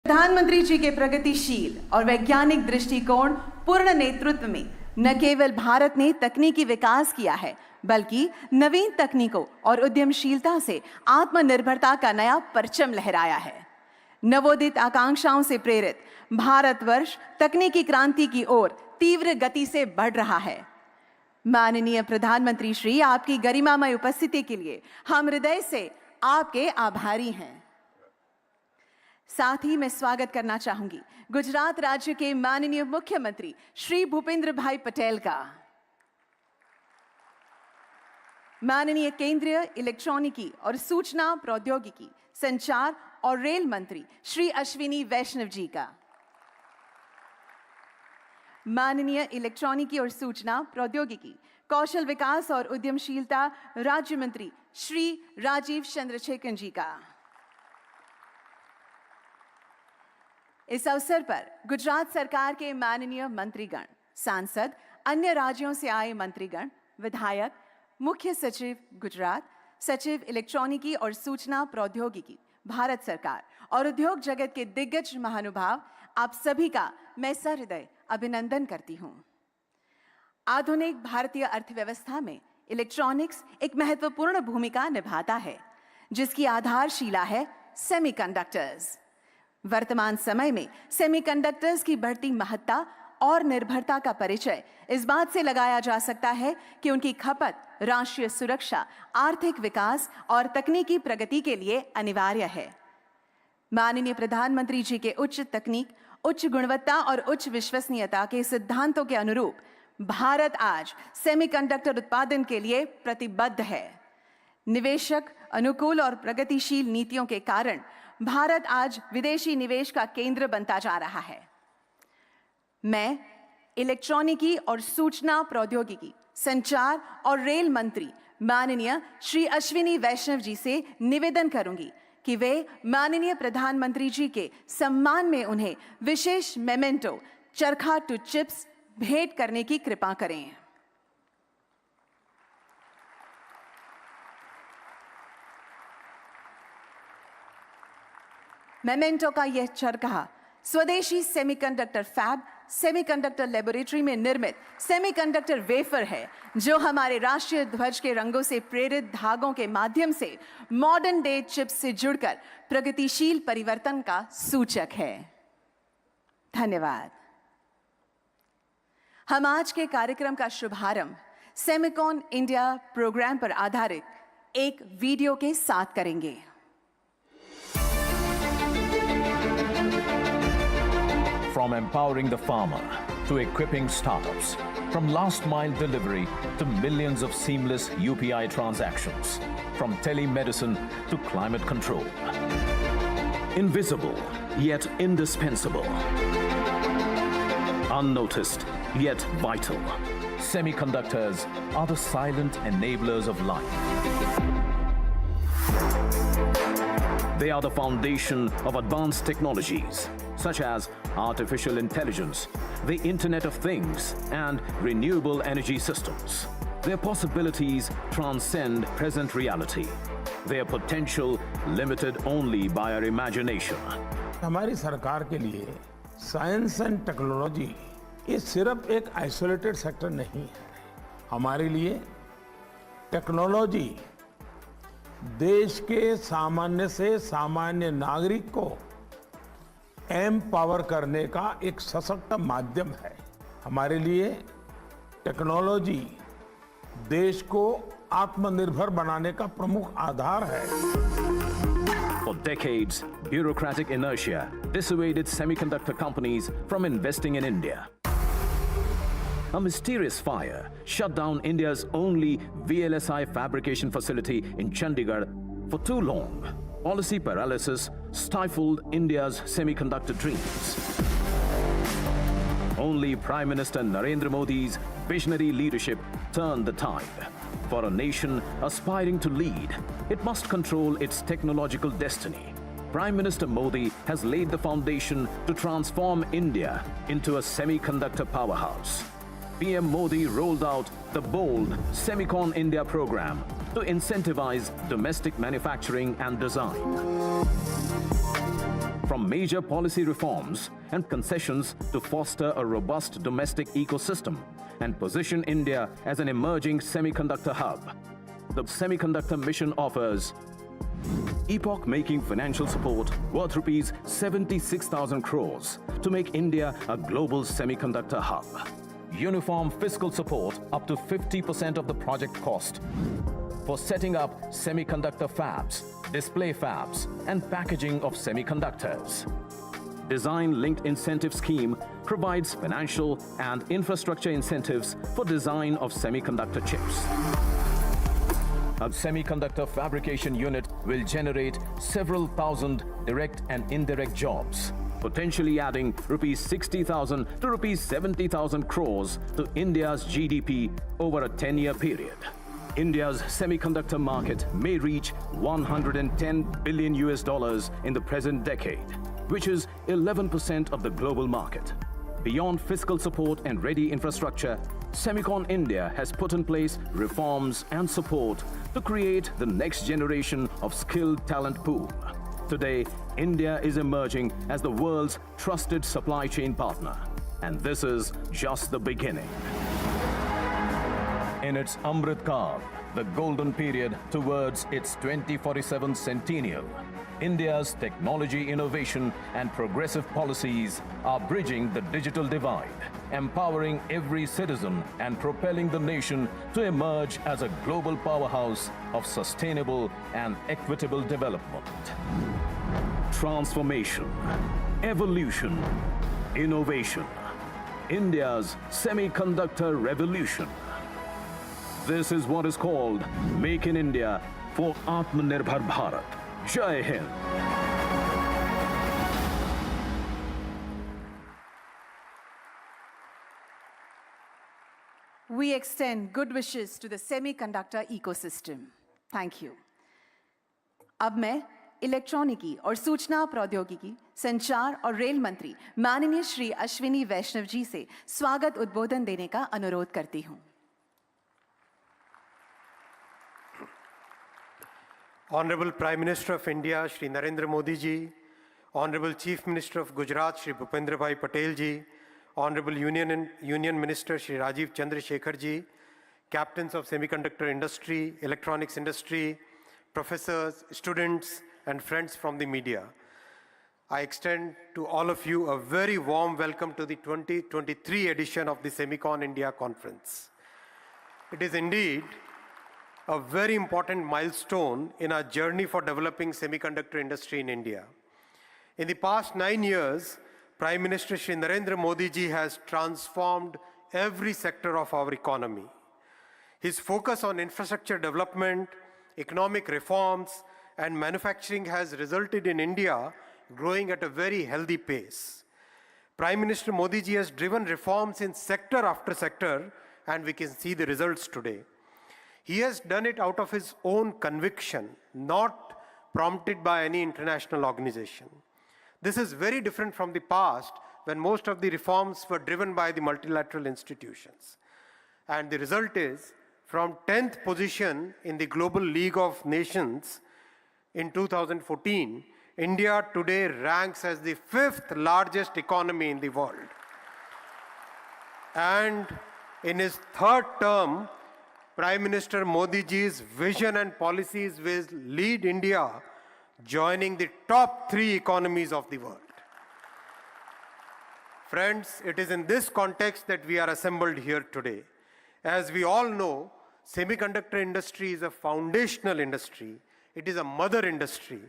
प्रधानमंत्री जी के प्रगतिशील और वैज्ञानिक दृष्टिकोण पूर्ण नेतृत्व में न केवल भारत ने तकनीकी विकास किया है, बल्कि नवीन तकनीकों और उद्यमशीलता से आत्मनिर्भरता का नया परचम लहराया है। नवोदित आकांक्षाओं से प्रेरित भारतवर्ष तकनीकी क्रांति की ओर तीव्र गति से बढ़ रहा है। माननीय प्रधानमंत्री श्री, आपकी गरिमामय उपस्थिति के लिए हम हृदय से आपके आभारी हैं। साथ ही मैं स्वागत करना चाहूंगी गुजरात राज्य के माननीय मुख्यमंत्री श्री भूपेंद्र भाई पटेल का, माननीय केंद्रीय इलेक्ट्रॉनिकी और सूचना प्रौद्योगिकी, संचार और रेल मंत्री श्री अश्विनी वैष्णव जी का, माननीय इलेक्ट्रॉनिकी और सूचना प्रौद्योगिकी, कौशल विकास और उद्यमशीलता राज्य मंत्री श्री राजीव चंद्रशेखर जी का। इस अवसर पर गुजरात सरकार के माननीय मंत्रीगण, सांसद, अन्य राज्यों से आए मंत्रीगण, विधायक, मुख्य सचिव गुजरात, सचिव इलेक्ट्रॉनिकी और सूचना प्रौद्योगिकी भारत सरकार और उद्योग जगत के दिग्गज महानुभाव, आप सभी का मैं सहृदय अभिनंदन करती हूं। आधुनिक भारतीय अर्थव्यवस्था में इलेक्ट्रॉनिक्स एक महत्वपूर्ण भूमिका निभाता है, जिसकी आधारशिला है सेमीकंडक्टर्स। वर्तमान समय में सेमीकंडक्टर्स की बढ़ती महत्ता और निर्भरता का परिचय इस बात से लगाया जा सकता है कि उनकी खपत राष्ट्रीय सुरक्षा, आर्थिक विकास और तकनीकी प्रगति के लिए अनिवार्य है। माननीय प्रधानमंत्री जी के उच्च तकनीक, उच्च गुणवत्ता और उच्च विश्वसनीयता के सिद्धांतों के अनुरूप भारत आज सेमीकंडक्टर उत्पादन के लिए प्रतिबद्ध है। निवेशक अनुकूल और प्रगतिशील नीतियों के कारण भारत आज विदेशी निवेश का केंद्र बनता जा रहा है। मैं इलेक्ट्रॉनिकी और सूचना प्रौद्योगिकी, संचार और रेल मंत्री माननीय श्री अश्विनी वैष्णव जी से निवेदन करूंगी कि वे माननीय प्रधानमंत्री जी के सम्मान में उन्हें विशेष मेमेंटो चरखा टू चिप्स भेंट करने की कृपा करें। मेमेंटो का यह चरखा स्वदेशी सेमीकंडक्टर फैब, सेमीकंडक्टर लेबोरेटरी में निर्मित सेमीकंडक्टर वेफर है, जो हमारे राष्ट्रीय ध्वज के रंगों से प्रेरित धागों के माध्यम से मॉडर्न डे चिप्स से जुड़कर प्रगतिशील परिवर्तन का सूचक है। धन्यवाद। हम आज के कार्यक्रम का शुभारंभ सेमिकॉन इंडिया प्रोग्राम पर आधारित एक वीडियो के साथ करेंगे। From empowering the farmer to equipping startups, from last mile delivery to millions of seamless UPI transactions, from telemedicine to climate control. Invisible yet indispensable. Unnoticed yet vital. Semiconductors are the silent enablers of life. They are the foundation of advanced technologies such as artificial intelligence, the Internet of Things, and renewable energy systems. Their possibilities transcend present reality. Their potential limited only by our imagination. हमारी सरकार के लिए science and technology ये सिर्फ एक isolated sector नहीं है। हमारे लिए टेक्नोलॉजी देश के सामान्य से सामान्य नागरिक को एम्पावर करने का एक सशक्त माध्यम है। हमारे लिए टेक्नोलॉजी देश को आत्मनिर्भर बनाने का प्रमुख आधार है। For decades, bureaucratic inertia dissuaded semiconductor companies from investing in India. A mysterious fire shut down India's only VLSI fabrication facility in Chandigarh for too long. Policy paralysis stifled India's semiconductor dreams. Only Prime Minister Narendra Modi's visionary leadership turned the tide. For a nation aspiring to lead, it must control its technological destiny. Prime Minister Modi has laid the foundation to transform India into a semiconductor powerhouse. PM Modi rolled out the bold Semicon India program to incentivize domestic manufacturing and design. from major policy reforms and concessions to foster a robust domestic ecosystem and position India as an emerging semiconductor hub. The Semiconductor mission offers epoch-making financial support worth rupees 76,000 crores to make India a global semiconductor hub. Uniform fiscal support up to 50% of the project cost for setting up semiconductor fabs, display fabs, and packaging of semiconductors. Design-linked incentive scheme provides financial and infrastructure incentives for design of semiconductor chips. A semiconductor fabrication unit will generate several thousand direct and indirect jobs, potentially adding rupees 60,000 to rupees 70,000 crores to India's GDP over a 10-year period. India's semiconductor market may reach $110 billion in the present decade, which is 11% of the global market. Beyond fiscal support and ready infrastructure, Semicon India has put in place reforms and support to create the next generation of skilled talent pool. Today, India is emerging as the world's trusted supply chain partner, and this is just the beginning. In its Amrit Kaal, the golden period towards its 2047 centennial, India's technology innovation and progressive policies are bridging the digital divide, empowering every citizen and propelling the nation to emerge as a global powerhouse of sustainable and equitable development. Transformation, evolution, innovation. India's semiconductor revolution. This is what is called Make in India for Atmanirbhar Bharat. Jai Hind. We extend good wishes to the semiconductor ecosystem. Thank you. अब मैं इलेक्ट्रॉनिकी और सूचना प्रौद्योगिकी, संचार और rail मंत्री माननीय श्री अश्विनी वैष्णव जी से स्वागत उद्बोधन देने का अनुरोध करती हूं। Honorable Prime Minister of India, Shri Narendra Modi ji, Honorable Chief Minister of Gujarat, Shri Bhupendra Bhai Patel ji, Honorable Union Minister, Shri Rajiv Chandrasekhar ji, captains of semiconductor industry, electronics industry, professors, students, and friends from the media. I extend to all of you a very warm welcome to the 2023 edition of the Semicon India Conference. It is indeed a very important milestone in our journey for developing semiconductor industry in India. In the past 9 years, Prime Minister Shri Narendra Modi ji has transformed every sector of our economy. His focus on infrastructure development, economic reforms, and manufacturing has resulted in India growing at a very healthy pace. Prime Minister Modi ji has driven reforms in sector after sector, and we can see the results today. He has done it out of his own conviction, not prompted by any international organization. This is very different from the past, when most of the reforms were driven by the multilateral institutions. And the result is, from 10th position in the Global League of Nations in 2014, India today ranks as the 5th largest economy in the world. And in his third term, Prime Minister Modi ji's vision and policies will lead India joining the top 3 economies of the world. Friends, it is in this context that we are assembled here today. As we all know, semiconductor industry is a foundational industry. It is a mother industry.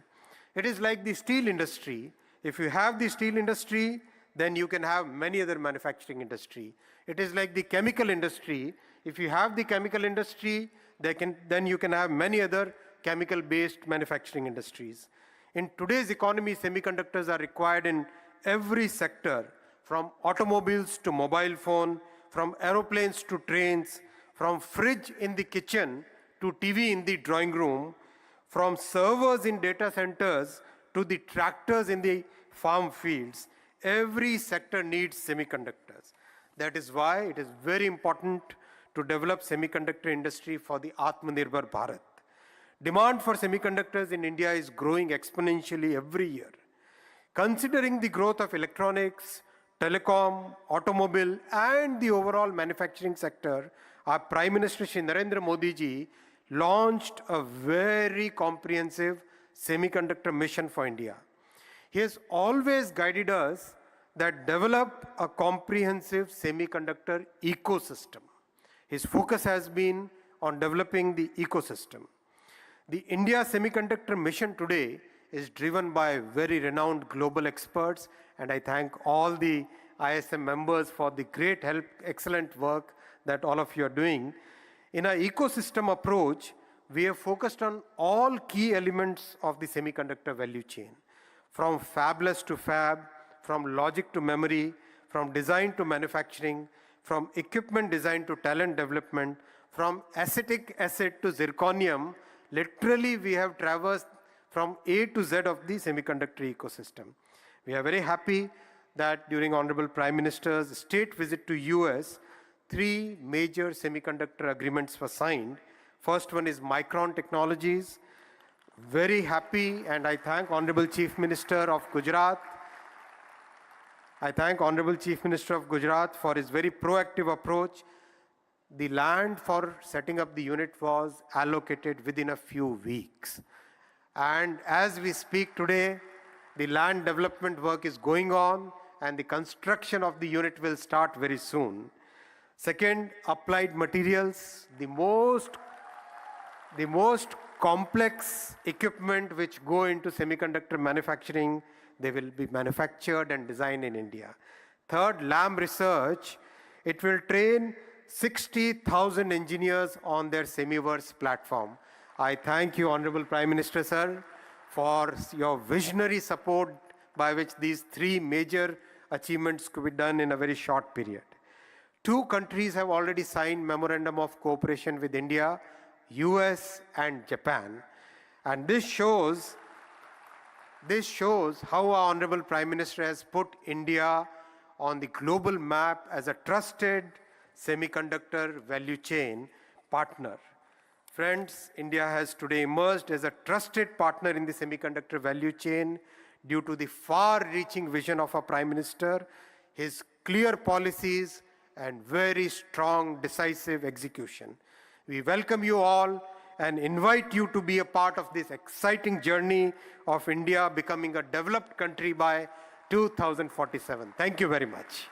It is like the steel industry. If you have the steel industry, then you can have many other manufacturing industry. It is like the chemical industry. If you have the chemical industry, then you can have many other chemical-based manufacturing industries. In today's economy, semiconductors are required in every sector, from automobiles to mobile phone, from aeroplanes to trains, from fridge in the kitchen to TV in the drawing room, from servers in data centers to the tractors in the farm fields. Every sector needs semiconductors. That is why it is very important to develop semiconductor industry for the Atmanirbhar Bharat. Demand for semiconductors in India is growing exponentially every year. Considering the growth of electronics, telecom, automobile, and the overall manufacturing sector, our Prime Minister Shri Narendra Modi ji launched a very comprehensive semiconductor mission for India. He has always guided us that develop a comprehensive semiconductor ecosystem. His focus has been on developing the ecosystem. The India Semiconductor mission today is driven by very renowned global experts, and I thank all the ISM members for the great help, excellent work that all of you are doing. In our ecosystem approach, we have focused on all key elements of the semiconductor value chain, from fabless to fab, from logic to memory, from design to manufacturing, from equipment design to talent development, from acetic acid to zirconium. Literally, we have traversed from A to Z of the semiconductor ecosystem. We are very happy that during Honorable Prime Minister's state visit to US, 3 major semiconductor agreements were signed. First one is Micron Technologies. Very happy, and I thank Honorable Chief Minister of Gujarat. I thank Honorable Chief Minister of Gujarat for his very proactive approach. The land for setting up the unit was allocated within a few weeks. And as we speak today, the land development work is going on, and the construction of the unit will start very soon. Second, applied materials, the most complex equipment which go into semiconductor manufacturing, they will be manufactured and designed in India. Third, LAM research, it will train 60,000 engineers on their Semiverse platform. I thank you, Honorable Prime Minister, sir, for your visionary support by which these 3 major achievements could be done in a very short period. 2 countries have already signed Memorandum of Cooperation with India, US and Japan. And this shows how our Honorable Prime Minister has put India on the global map as a trusted semiconductor value chain partner. Friends, India has today emerged as a trusted partner in the semiconductor value chain due to the far-reaching vision of our Prime Minister, his clear policies, and very strong, decisive execution. We welcome you all and invite you to be a part of this exciting journey of India becoming a developed country by 2047. Thank you very much.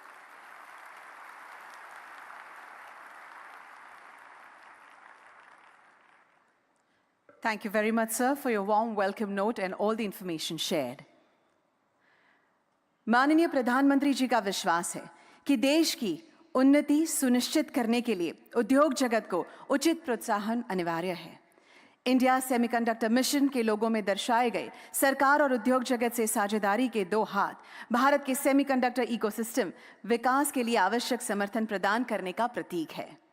Thank you very much, sir, for your warm welcome note and all the information shared. माननीय प्रधानमंत्री जी का विश्वास है कि देश की उन्नति सुनिश्चित करने के लिए उद्योग जगत को उचित प्रोत्साहन अनिवार्य है। इंडिया सेमीकंडक्टर मिशन के लोगों में दर्शाए गए सरकार और उद्योग जगत से साझेदारी के 2 हाथ भारत के सेमीकंडक्टर इकोसिस्टम विकास के लिए आवश्यक समर्थन प्रदान करने का प्रतीक है।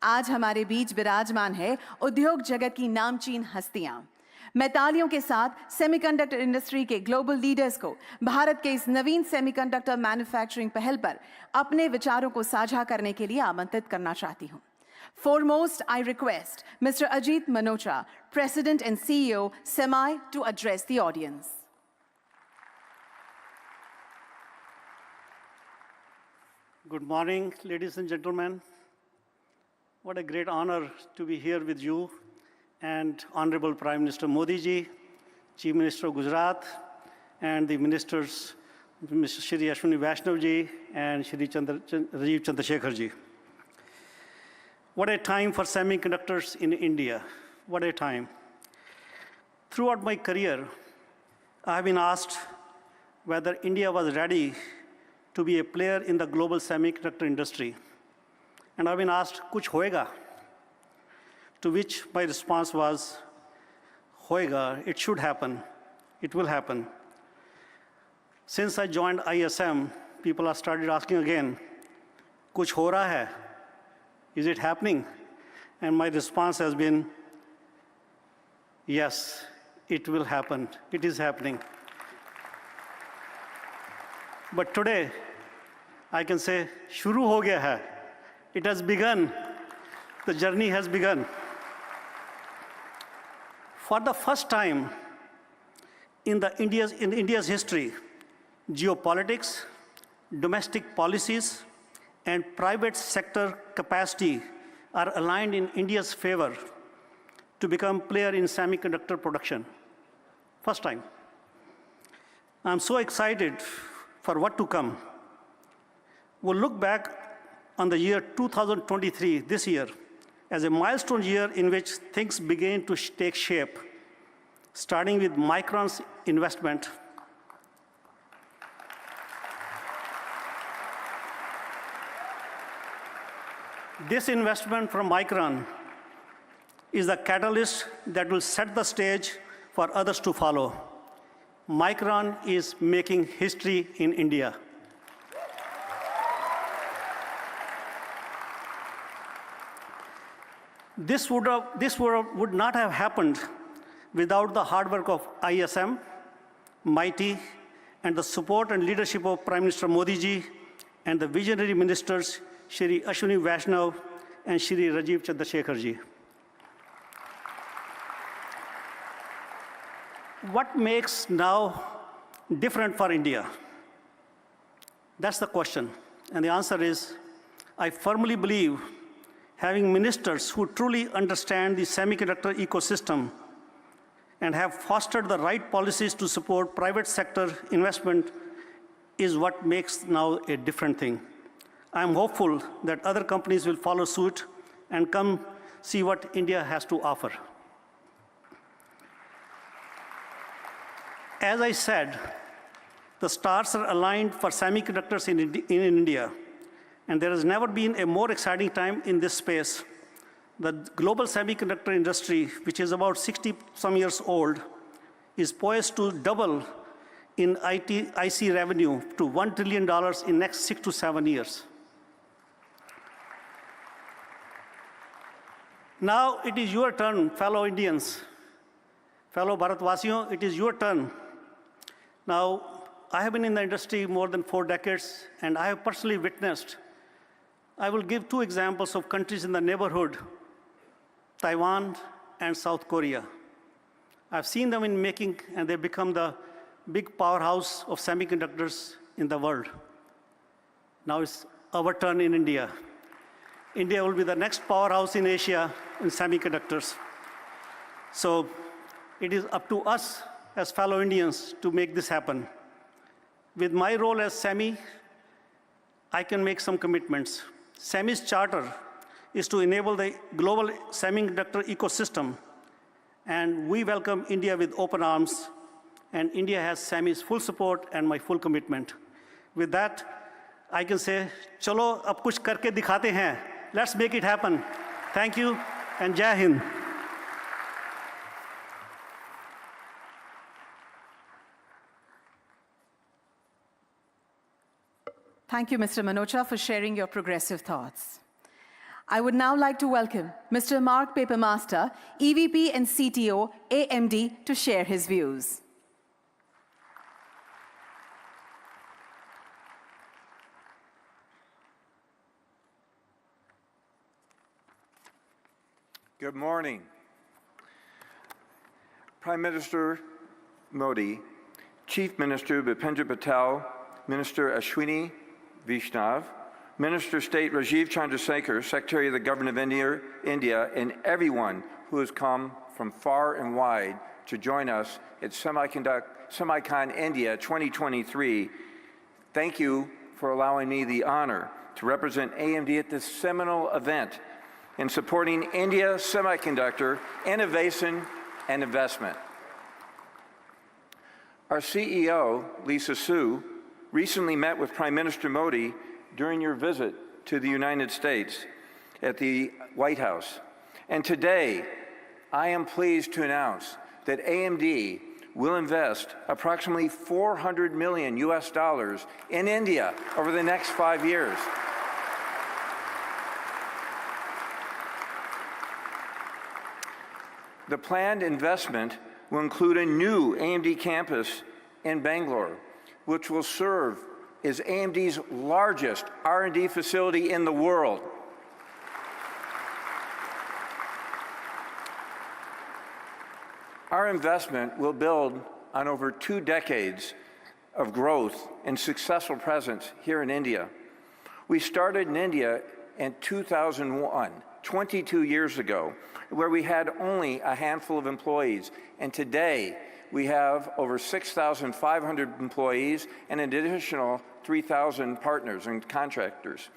आज हमारे बीच विराजमान है उद्योग जगत की नामचीन हस्तियां। मैं तालियों के साथ सेमीकंडक्टर इंडस्ट्री के ग्लोबल लीडर्स को भारत के इस नवीन सेमीकंडक्टर मैन्युफैक्चरिंग पहल पर अपने विचारों को साझा करने के लिए आमंत्रित करना चाहती हूं। Foremost, I request Mr. Ajit Manocha, President and CEO, SEMI, to address the audience. Good morning, ladies and gentlemen. What a great honor to be here with you and Honorable Prime Minister Modi ji, Chief Minister of Gujarat, and the ministers, Mr. Shri Ashwini Vaishnav ji and Shri Rajiv Chandrasekhar ji. What a time for semiconductors in India. What a time. Throughout my career, I have been asked whether India was ready to be a player in the global semiconductor industry. And I've been asked, kuch hoega? To which my response was, hoega, it should happen, it will happen. Since I joined ISM, people have started asking again, kuch ho raha hai? Is it happening? And my response has been, yes, it will happen, it is happening. But today, I can say, shuru ho gaya hai. It has begun, the journey has begun. For the first time in India's history, geopolitics, domestic policies, and private sector capacity are aligned in India's favor to become player in semiconductor production. First time. I'm so excited for what to come. We'll look back on the year 2023, this year, as a milestone year in which things began to take shape, starting with Micron's investment. This investment from Micron is the catalyst that will set the stage for others to follow. Micron is making history in India. This would not have happened without the hard work of ISM, MIT, and the support and leadership of Prime Minister Modi ji and the visionary ministers, Shri Ashwini Vaishnav and Shri Rajiv Chandrasekhar ji. What makes now different for India? That's the question. And the answer is, I firmly believe having ministers who truly understand the semiconductor ecosystem and have fostered the right policies to support private sector investment is what makes now a different thing. I'm hopeful that other companies will follow suit and come see what India has to offer. As I said, the stars are aligned for semiconductors in India, and there has never been a more exciting time in this space. The global semiconductor industry, which is about 60-some years old, is poised to double in IC revenue to $1 trillion in next 6 to 7 years. Now it is your turn, fellow Indians, fellow Bharatvasiyon, it is your turn. Now, I have been in the industry more than 4 decades, and I have personally witnessed. I will give 2 examples of countries in the neighborhood, Taiwan and South Korea. I've seen them in making, and they've become the big powerhouse of semiconductors in the world. Now it's our turn in India. India will be the next powerhouse in Asia in semiconductors. So it is up to us as fellow Indians to make this happen. With my role as SEMI, I can make some commitments. SEMI's charter is to enable the global semiconductor ecosystem, and we welcome India with open arms, and India has SEMI's full support and my full commitment. With that, I can say, chalo, ab kuch karke dikhate hain. Let's make it happen. Thank you, and Jai Hind. Thank you, Mr. Manocha, for sharing your progressive thoughts. I would now like to welcome Mr. Mark Papermaster, EVP and CTO, AMD, to share his views. Good morning. Prime Minister Modi, Chief Minister Bhupendra Patel, Minister Ashwini Vaishnav, Minister of State Rajiv Chandrasekhar, Secretary of the Government of India, and everyone who has come from far and wide to join us at Semicon India 2023. Thank you for allowing me the honor to represent AMD at this seminal event in supporting India semiconductor innovation and investment. Our CEO, Lisa Su, recently met with Prime Minister Modi during your visit to the United States at the White House. And today, I am pleased to announce that AMD will invest approximately $400 million in India over the next 5 years. The planned investment will include a new AMD campus in Bangalore, which will serve as AMD's largest R&D facility in the world. Our investment will build on over 2 decades of growth and successful presence here in India. We started in India in 2001, 22 years ago, where we had only a handful of employees. And today, we have over 6,500 employees and an additional 3,000 partners and contractors.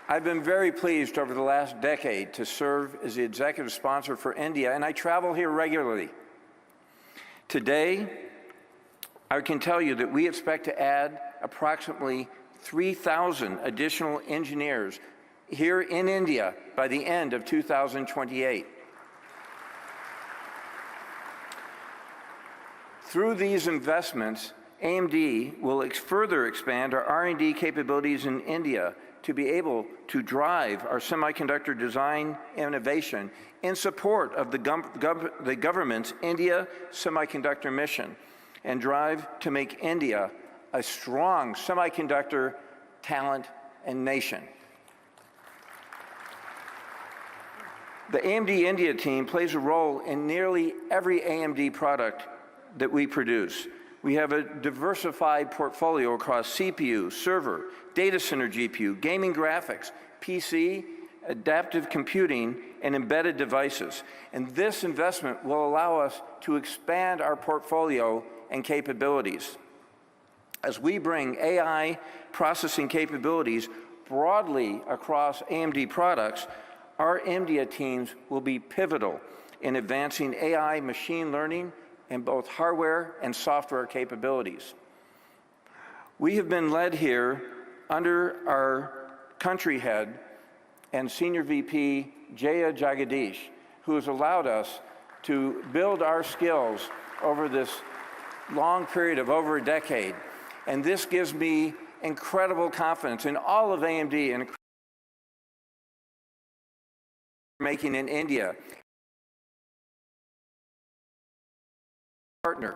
I've been very pleased over the last decade to serve as the executive sponsor for India, and I travel here regularly. Today, I can tell you that we expect to add approximately 3,000 additional engineers here in India by the end of 2028. Through these investments, AMD will further expand our R&D capabilities in India to be able to drive our semiconductor design innovation in support of the government's India Semiconductor mission and drive to make India a strong semiconductor talent and nation. The AMD India team plays a role in nearly every AMD product that we produce. We have a diversified portfolio across CPU, server, data center GPU, gaming graphics, PC, adaptive computing, and embedded devices. And this investment will allow us to expand our portfolio and capabilities. As we bring AI processing capabilities broadly across AMD products, our India teams will be pivotal in advancing AI machine learning in both hardware and software capabilities. We have been led here under our country head and Senior VP, Jaya Jagadish, who has allowed us to build our skills over this long period of over a decade. And this gives me incredible confidence in all of AMD and making in India. Partner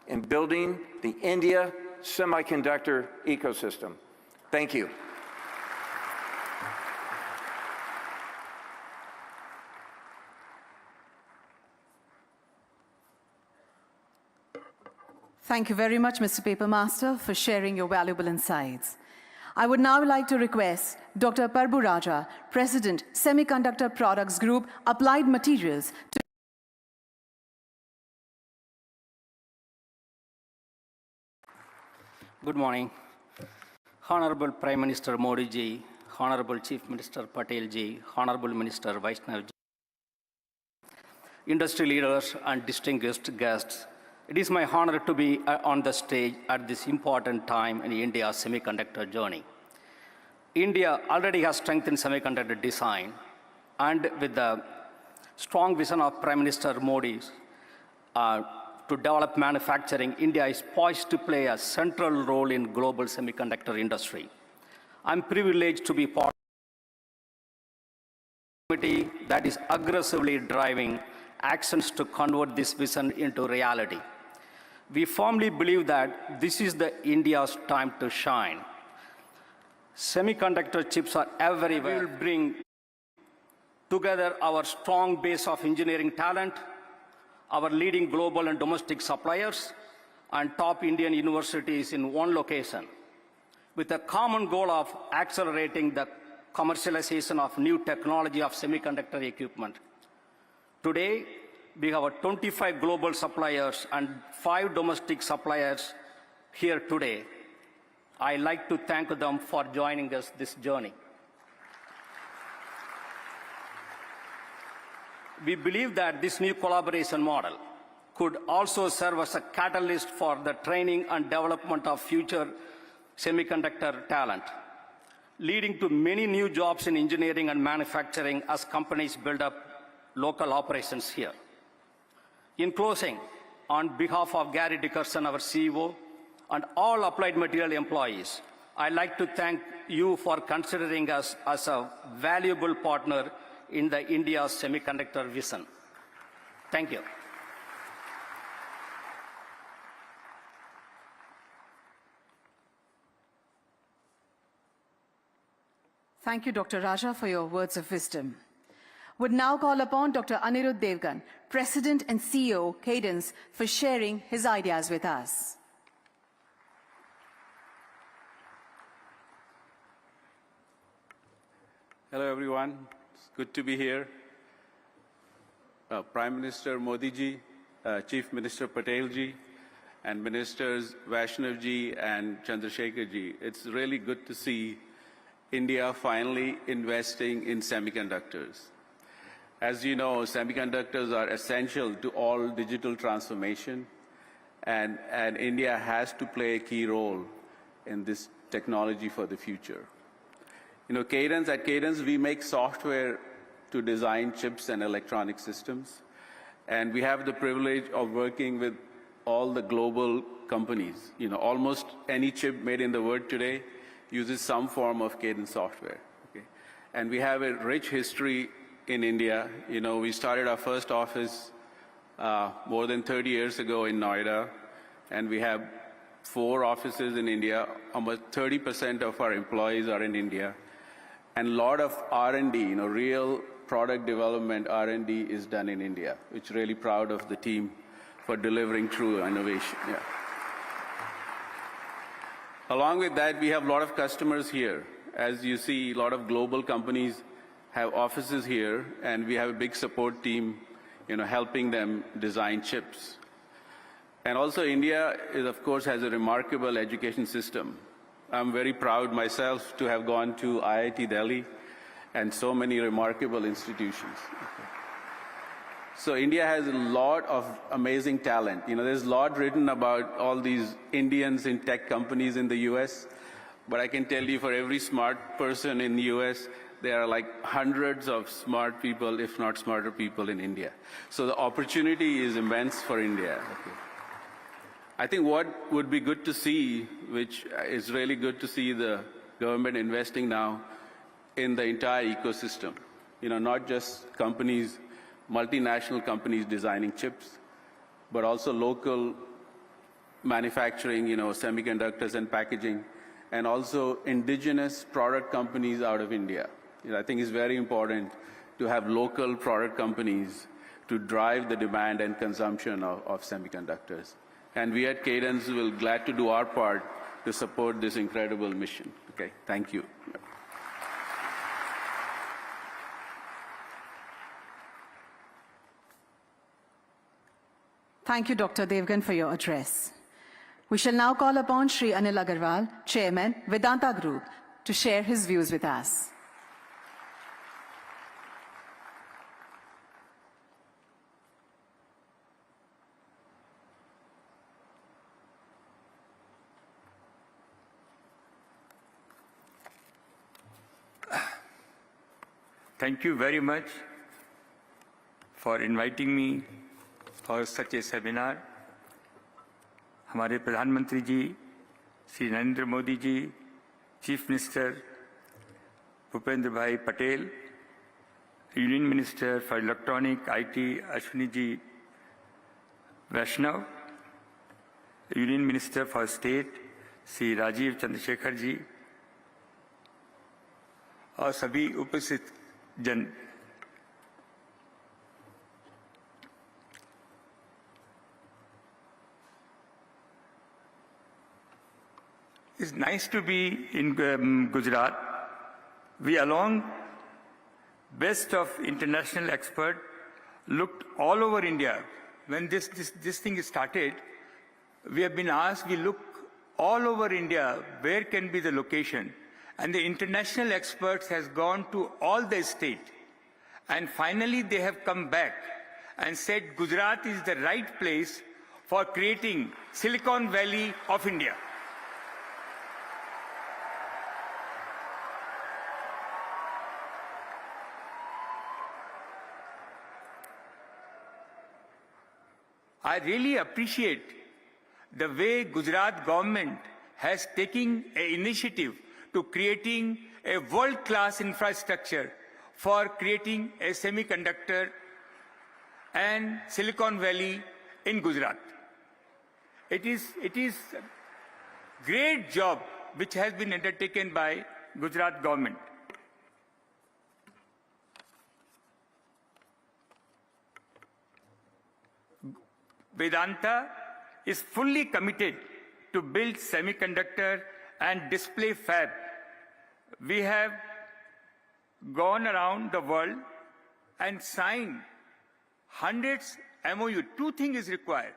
in building the India semiconductor ecosystem. Thank you. Thank you very much, Mr. Papermaster, for sharing your valuable insights. I would now like to request Dr. Parbu Raja, President, Semiconductor Products Group, Applied Materials, to Good morning. Honorable Prime Minister Modi ji, Honorable Chief Minister Patel ji, Honorable Minister Vaishnav ji, industry leaders and distinguished guests, it is my honor to be on the stage at this important time in India's semiconductor journey. India already has strength in semiconductor design, and with the strong vision of Prime Minister Modi to develop manufacturing, India is poised to play a central role in global semiconductor industry. I'm privileged to be part of a committee that is aggressively driving actions to convert this vision into reality. We firmly believe that this is India's time to shine. Semiconductor chips are everywhere. We will bring together our strong base of engineering talent, our leading global and domestic suppliers, and top Indian universities in one location, with a common goal of accelerating the commercialization of new technology of semiconductor equipment. Today, we have 25 global suppliers and 5 domestic suppliers here today. I'd like to thank them for joining us this journey. We believe that this new collaboration model could also serve as a catalyst for the training and development of future semiconductor talent, leading to many new jobs in engineering and manufacturing as companies build up local operations here. In closing, on behalf of Gary Dickerson, our CEO, and all Applied Material employees, I'd like to thank you for considering us as a valuable partner in the India's semiconductor vision. Thank you. Thank you, Dr. Raja, for your words of wisdom. Would now call upon Dr. Anirudh Devgan, President and CEO, Cadence, for sharing his ideas with us. Hello, everyone. It's good to be here. Prime Minister Modi ji, Chief Minister Patel ji, and Ministers Vaishnav ji and Chandrasekhar ji. It's really good to see India finally investing in semiconductors. As you know, semiconductors are essential to all digital transformation, and India has to play a key role in this technology for the future. You know, at Cadence, we make software to design chips and electronic systems, and we have the privilege of working with all the global companies. You know, almost any chip made in the world today uses some form of Cadence software. Okay? And we have a rich history in India. You know, we started our first office more than 30 years ago in Noida, and we have 4 offices in India. Almost 30% of our employees are in India. And a lot of R&D, you know, real product development R&D is done in India, which really proud of the team for delivering true innovation. Yeah. Along with that, we have a lot of customers here. As you see, a lot of global companies have offices here, and we have a big support team, you know, helping them design chips. And also India, of course, has a remarkable education system. I'm very proud myself to have gone to IIT Delhi and so many remarkable institutions. So India has a lot of amazing talent. You know, there's a lot written about all these Indians in tech companies in the US, but I can tell you for every smart person in the US, there are like hundreds of smart people, if not smarter people in India. So the opportunity is immense for India. Okay. I think what would be good to see, which is really good to see the government investing now in the entire ecosystem. You know, not just companies, multinational companies designing chips, but also local manufacturing, you know, semiconductors and packaging, and also indigenous product companies out of India. You know, I think it's very important to have local product companies to drive the demand and consumption of semiconductors. And we at Cadence will glad to do our part to support this incredible mission. Okay, thank you. Thank you, Dr. Devgan, for your address. We shall now call upon Shri Anil Agarwal, Chairman, Vedanta Group, to share his views with us. Thank you very much for inviting me for such a seminar. हमारे प्रधानमंत्री जी Shri Narendra Modi ji, chief minister Bhupendra Bhai Patel, union minister for electronic IT Ashwini ji Vaishnaw, union minister for state Shri Rajeev Chandrasekhar ji और सभी उपस्थित जन, it's nice to be in Gujarat. We, along best of international experts, looked all over India. When this thing started, we have been asked, we look all over India, where can be the location? And the international experts has gone to all the states. And finally, they have come back and said Gujarat is the right place for creating Silicon Valley of India. I really appreciate the way Gujarat government has taken an initiative to creating a world-class infrastructure for creating a semiconductor and Silicon Valley in Gujarat. It is a great job which has been undertaken by Gujarat government. Vedanta is fully committed to build semiconductor and display fab. We have gone around the world and signed hundreds MOU. Two things is required: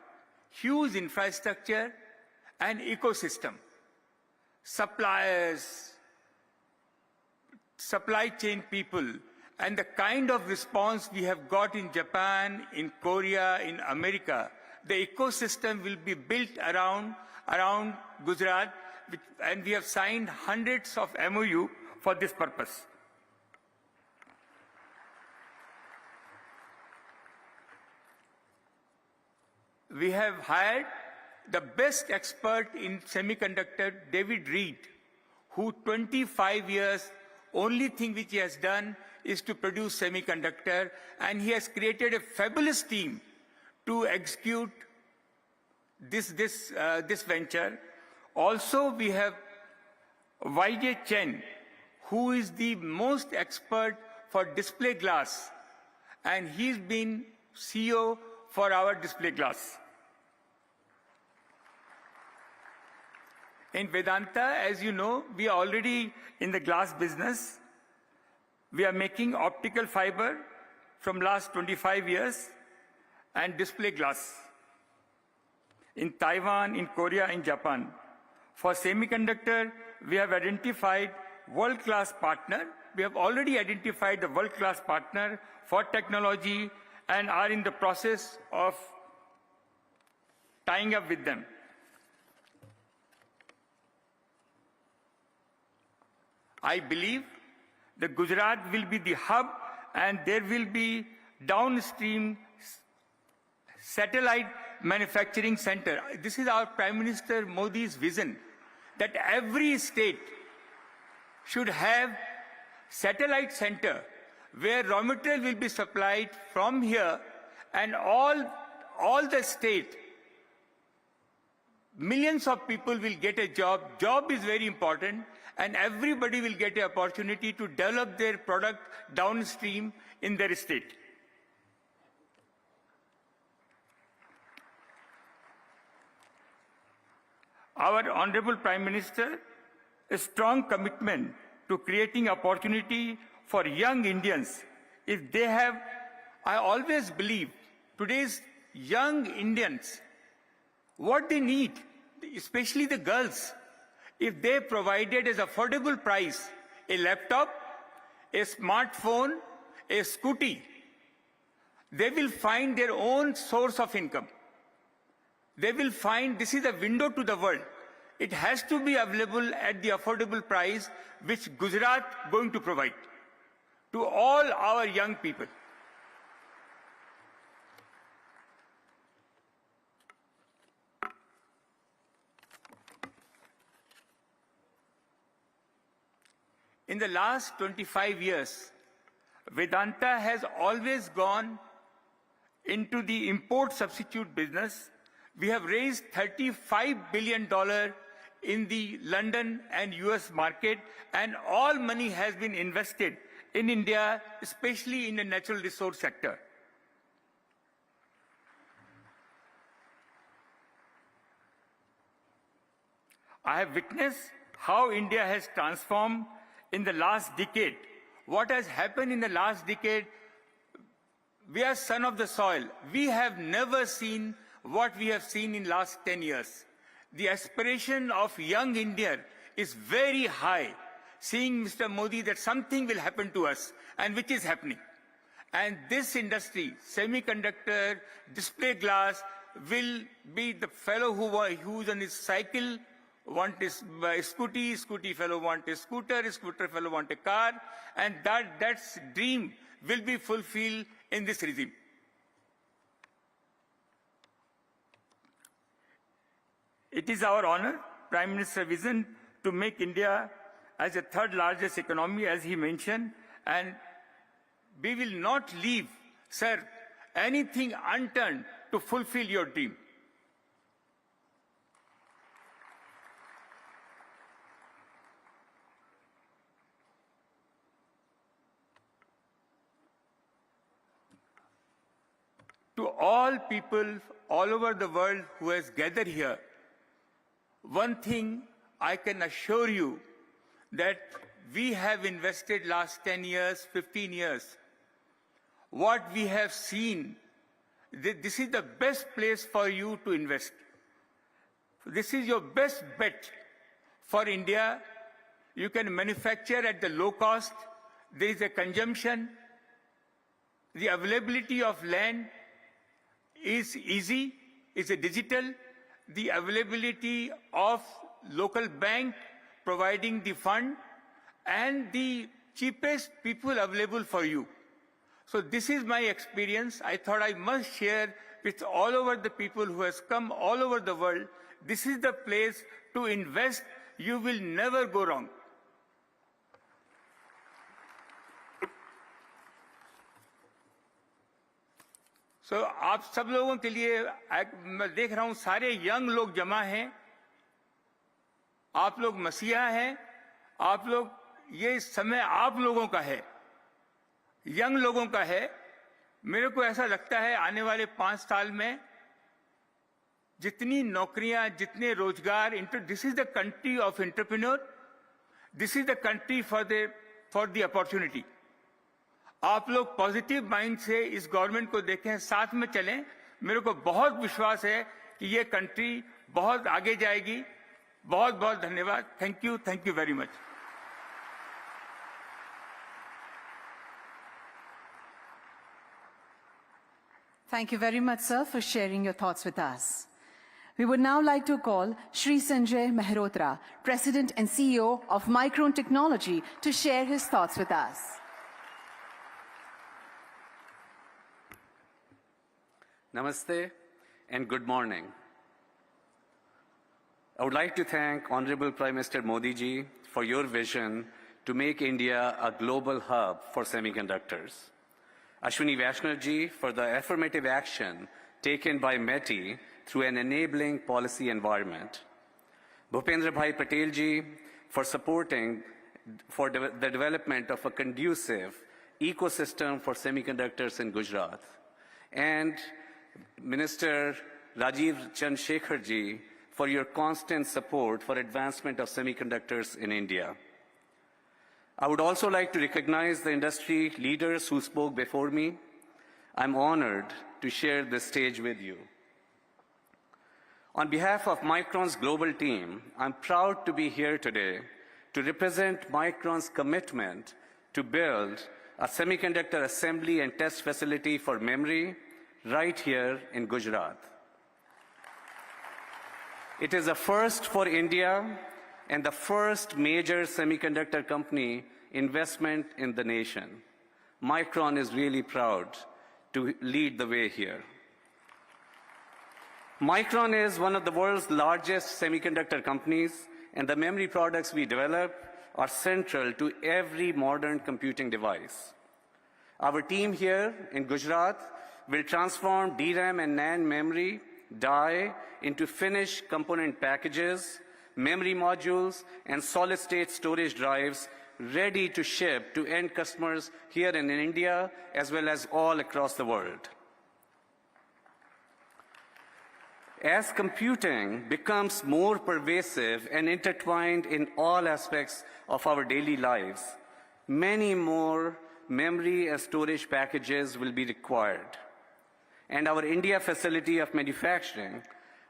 huge infrastructure and ecosystem. Suppliers, supply chain people, and the kind of response we have got in Japan, in Korea, in America, the ecosystem will be built around Gujarat, and we have signed hundreds of MOU for this purpose. We have hired the best expert in semiconductor, David Reed, who 25 years, only thing which he has done is to produce semiconductor, and he has created a fabulous team to execute this venture. Also, we have YJ Chen, who is the most expert for display glass, and he's been CEO for our display glass. In Vedanta, as you know, we are already in the glass business. We are making optical fiber from last 25 years and display glass in Taiwan, in Korea, in Japan. For semiconductor, we have identified world-class partner. We have already identified the world-class partner for technology and are in the process of tying up with them. I believe that Gujarat will be the hub, and there will be downstream satellite manufacturing center. This is our Prime Minister Modi's vision, that every state should have satellite center where raw material will be supplied from here, and all the state, millions of people will get a job. Job is very important, and everybody will get an opportunity to develop their product downstream in their state. Our Honorable Prime Minister, a strong commitment to creating opportunity for young Indians. If they have, I always believe, today's young Indians, what they need, especially the girls, if they provided as affordable price a laptop, a smartphone, a scooty, they will find their own source of income. They will find this is a window to the world. It has to be available at the affordable price which Gujarat going to provide to all our young people. In the last 25 years, Vedanta has always gone into the import substitute business. We have raised $35 billion in the London and US market, and all money has been invested in India, especially in the natural resource sector. I have witnessed how India has transformed in the last decade. What has happened in the last decade? We are son of the soil. We have never seen what we have seen in last 10 years. The aspiration of young India is very high, seeing Mr. Modi that something will happen to us, and which is happening. And this industry, semiconductor, display glass, will be the fellow who's on his cycle, want his scooty fellow want a scooter fellow want a car, and that's dream will be fulfilled in this regime. It is our honor, Prime Minister's vision, to make India as the third largest economy, as he mentioned, and we will not leave, sir, anything unturned to fulfill your dream. to all people all over the world who has gathered here, one thing I can assure you that we have invested last 10 years, 15 years. What we have seen, this is the best place for you to invest. This is your best bet for India. You can manufacture at the low cost. There is a consumption. The availability of land is easy, is a digital. The availability of local bank providing the fund and the cheapest people available for you. So this is my experience. I thought I must share with all over the people who has come all over the world. This is the place to invest. You will never go wrong. So आप सब लोगों के लिए मैं देख रहा हूं सारे यंग लोग जमा हैं, आप लोग मसीहा हैं, आप लोग ये समय आप लोगों का है, यंग लोगों का है। मेरे को ऐसा लगता है आने वाले 5 साल में जितनी नौकरियां, जितने रोजगार, this is the country of entrepreneur, this is the country for the opportunity. आप लोग पॉजिटिव माइंड से इस गवर्नमेंट को देखें, साथ में चलें। मेरे को बहुत विश्वास है कि ये कंट्री बहुत आगे जाएगी। बहुत बहुत धन्यवाद। Thank you very much. Thank you very much, sir, for sharing your thoughts with us. We would now like to call Shri Sanjay Mehrotra, President and CEO of Micron Technology, to share his thoughts with us. Namaste and good morning. I would like to thank Honorable Prime Minister Modi ji for your vision to make India a global hub for semiconductors. Ashwini Vaishnav ji for the affirmative action taken by METI through an enabling policy environment. Bhupendra Bhai Patel ji for supporting the development of a conducive ecosystem for semiconductors in Gujarat. And Minister Rajiv Chandrasekhar ji for your constant support for advancement of semiconductors in India. I would also like to recognize the industry leaders who spoke before me. I'm honored to share this stage with you. On behalf of Micron's global team, I'm proud to be here today to represent Micron's commitment to build a semiconductor assembly and test facility for memory right here in Gujarat. It is a first for India and the first major semiconductor company investment in the nation. Micron is really proud to lead the way here. Micron is one of the world's largest semiconductor companies, and the memory products we develop are central to every modern computing device. Our team here in Gujarat will transform DRAM and NAND memory die into finished component packages, memory modules, and solid-state storage drives ready to ship to end customers here in India as well as all across the world. As computing becomes more pervasive and intertwined in all aspects of our daily lives, many more memory and storage packages will be required. And our India facility of manufacturing,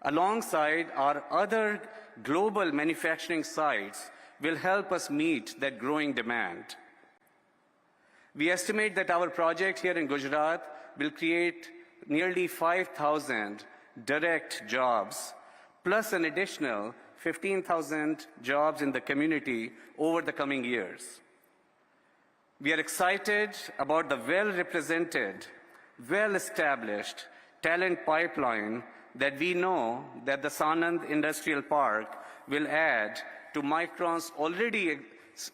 alongside our other global manufacturing sites, will help us meet that growing demand. We estimate that our project here in Gujarat will create nearly 5,000 direct jobs, plus an additional 15,000 jobs in the community over the coming years. We are excited about the well-represented, well-established talent pipeline that we know that the Sanand Industrial Park will add to Micron's already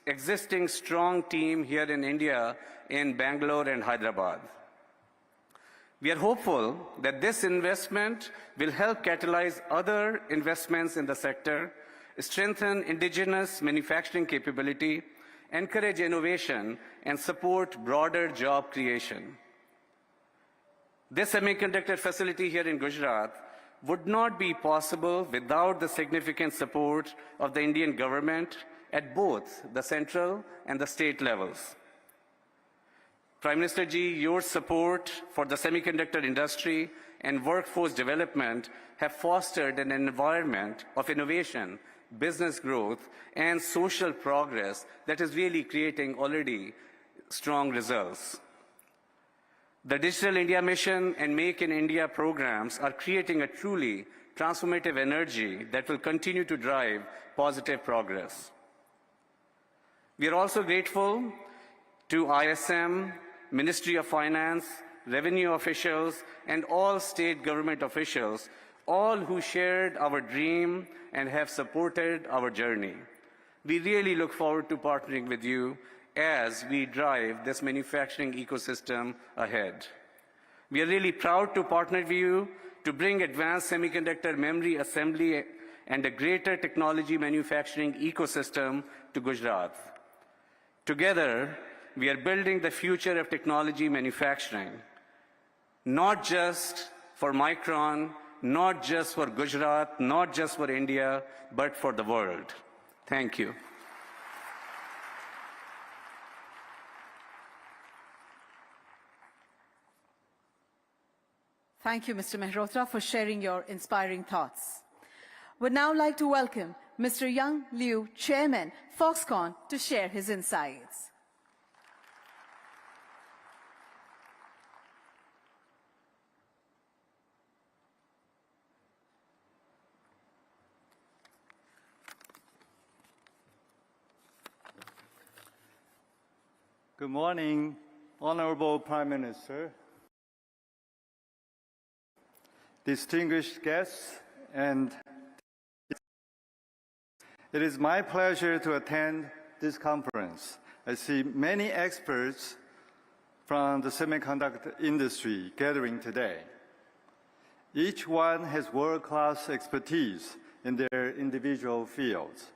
existing strong team here in India in Bangalore and Hyderabad. We are hopeful that this investment will help catalyze other investments in the sector, strengthen indigenous manufacturing capability, encourage innovation, and support broader job creation. This semiconductor facility here in Gujarat would not be possible without the significant support of the Indian government at both the central and the state levels. Prime Minister Ji, your support for the semiconductor industry and workforce development have fostered an environment of innovation, business growth, and social progress that is really creating already strong results. The Digital India Mission and Make in India programs are creating a truly transformative energy that will continue to drive positive progress. We are also grateful to ISM, Ministry of Finance, revenue officials, and all state government officials, all who shared our dream and have supported our journey. We really look forward to partnering with you as we drive this manufacturing ecosystem ahead. We are really proud to partner with you to bring advanced semiconductor memory assembly and a greater technology manufacturing ecosystem to Gujarat. Together, we are building the future of technology manufacturing, not just for Micron, not just for Gujarat, not just for India, but for the world. Thank you. Thank you, Mr. Mehrotra, for sharing your inspiring thoughts. Would now like to welcome Mr. Young Liu, Chairman, Foxconn, to share his insights. Good morning, Honorable Prime Minister, distinguished guests, and it is my pleasure to attend this conference. I see many experts from the semiconductor industry gathering today. Each one has world-class expertise in their individual fields.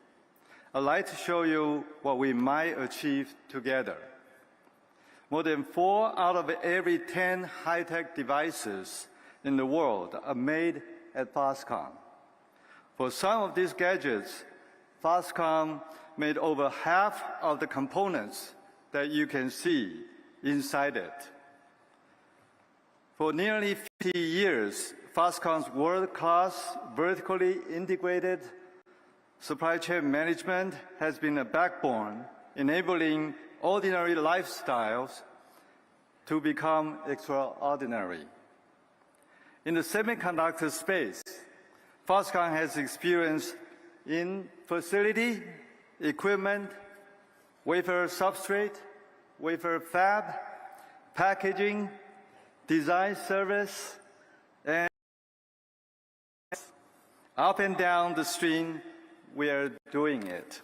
I'd like to show you what we might achieve together. More than 4 out of every 10 high-tech devices in the world are made at Foxconn. For some of these gadgets, Foxconn made over half of the components that you can see inside it. For nearly 50 years, Foxconn's world-class, vertically integrated supply chain management has been a backbone enabling ordinary lifestyles to become extraordinary. In the semiconductor space, Foxconn has experience in facility, equipment, wafer substrate, wafer fab, packaging, design service, and up and down the stream, we are doing it.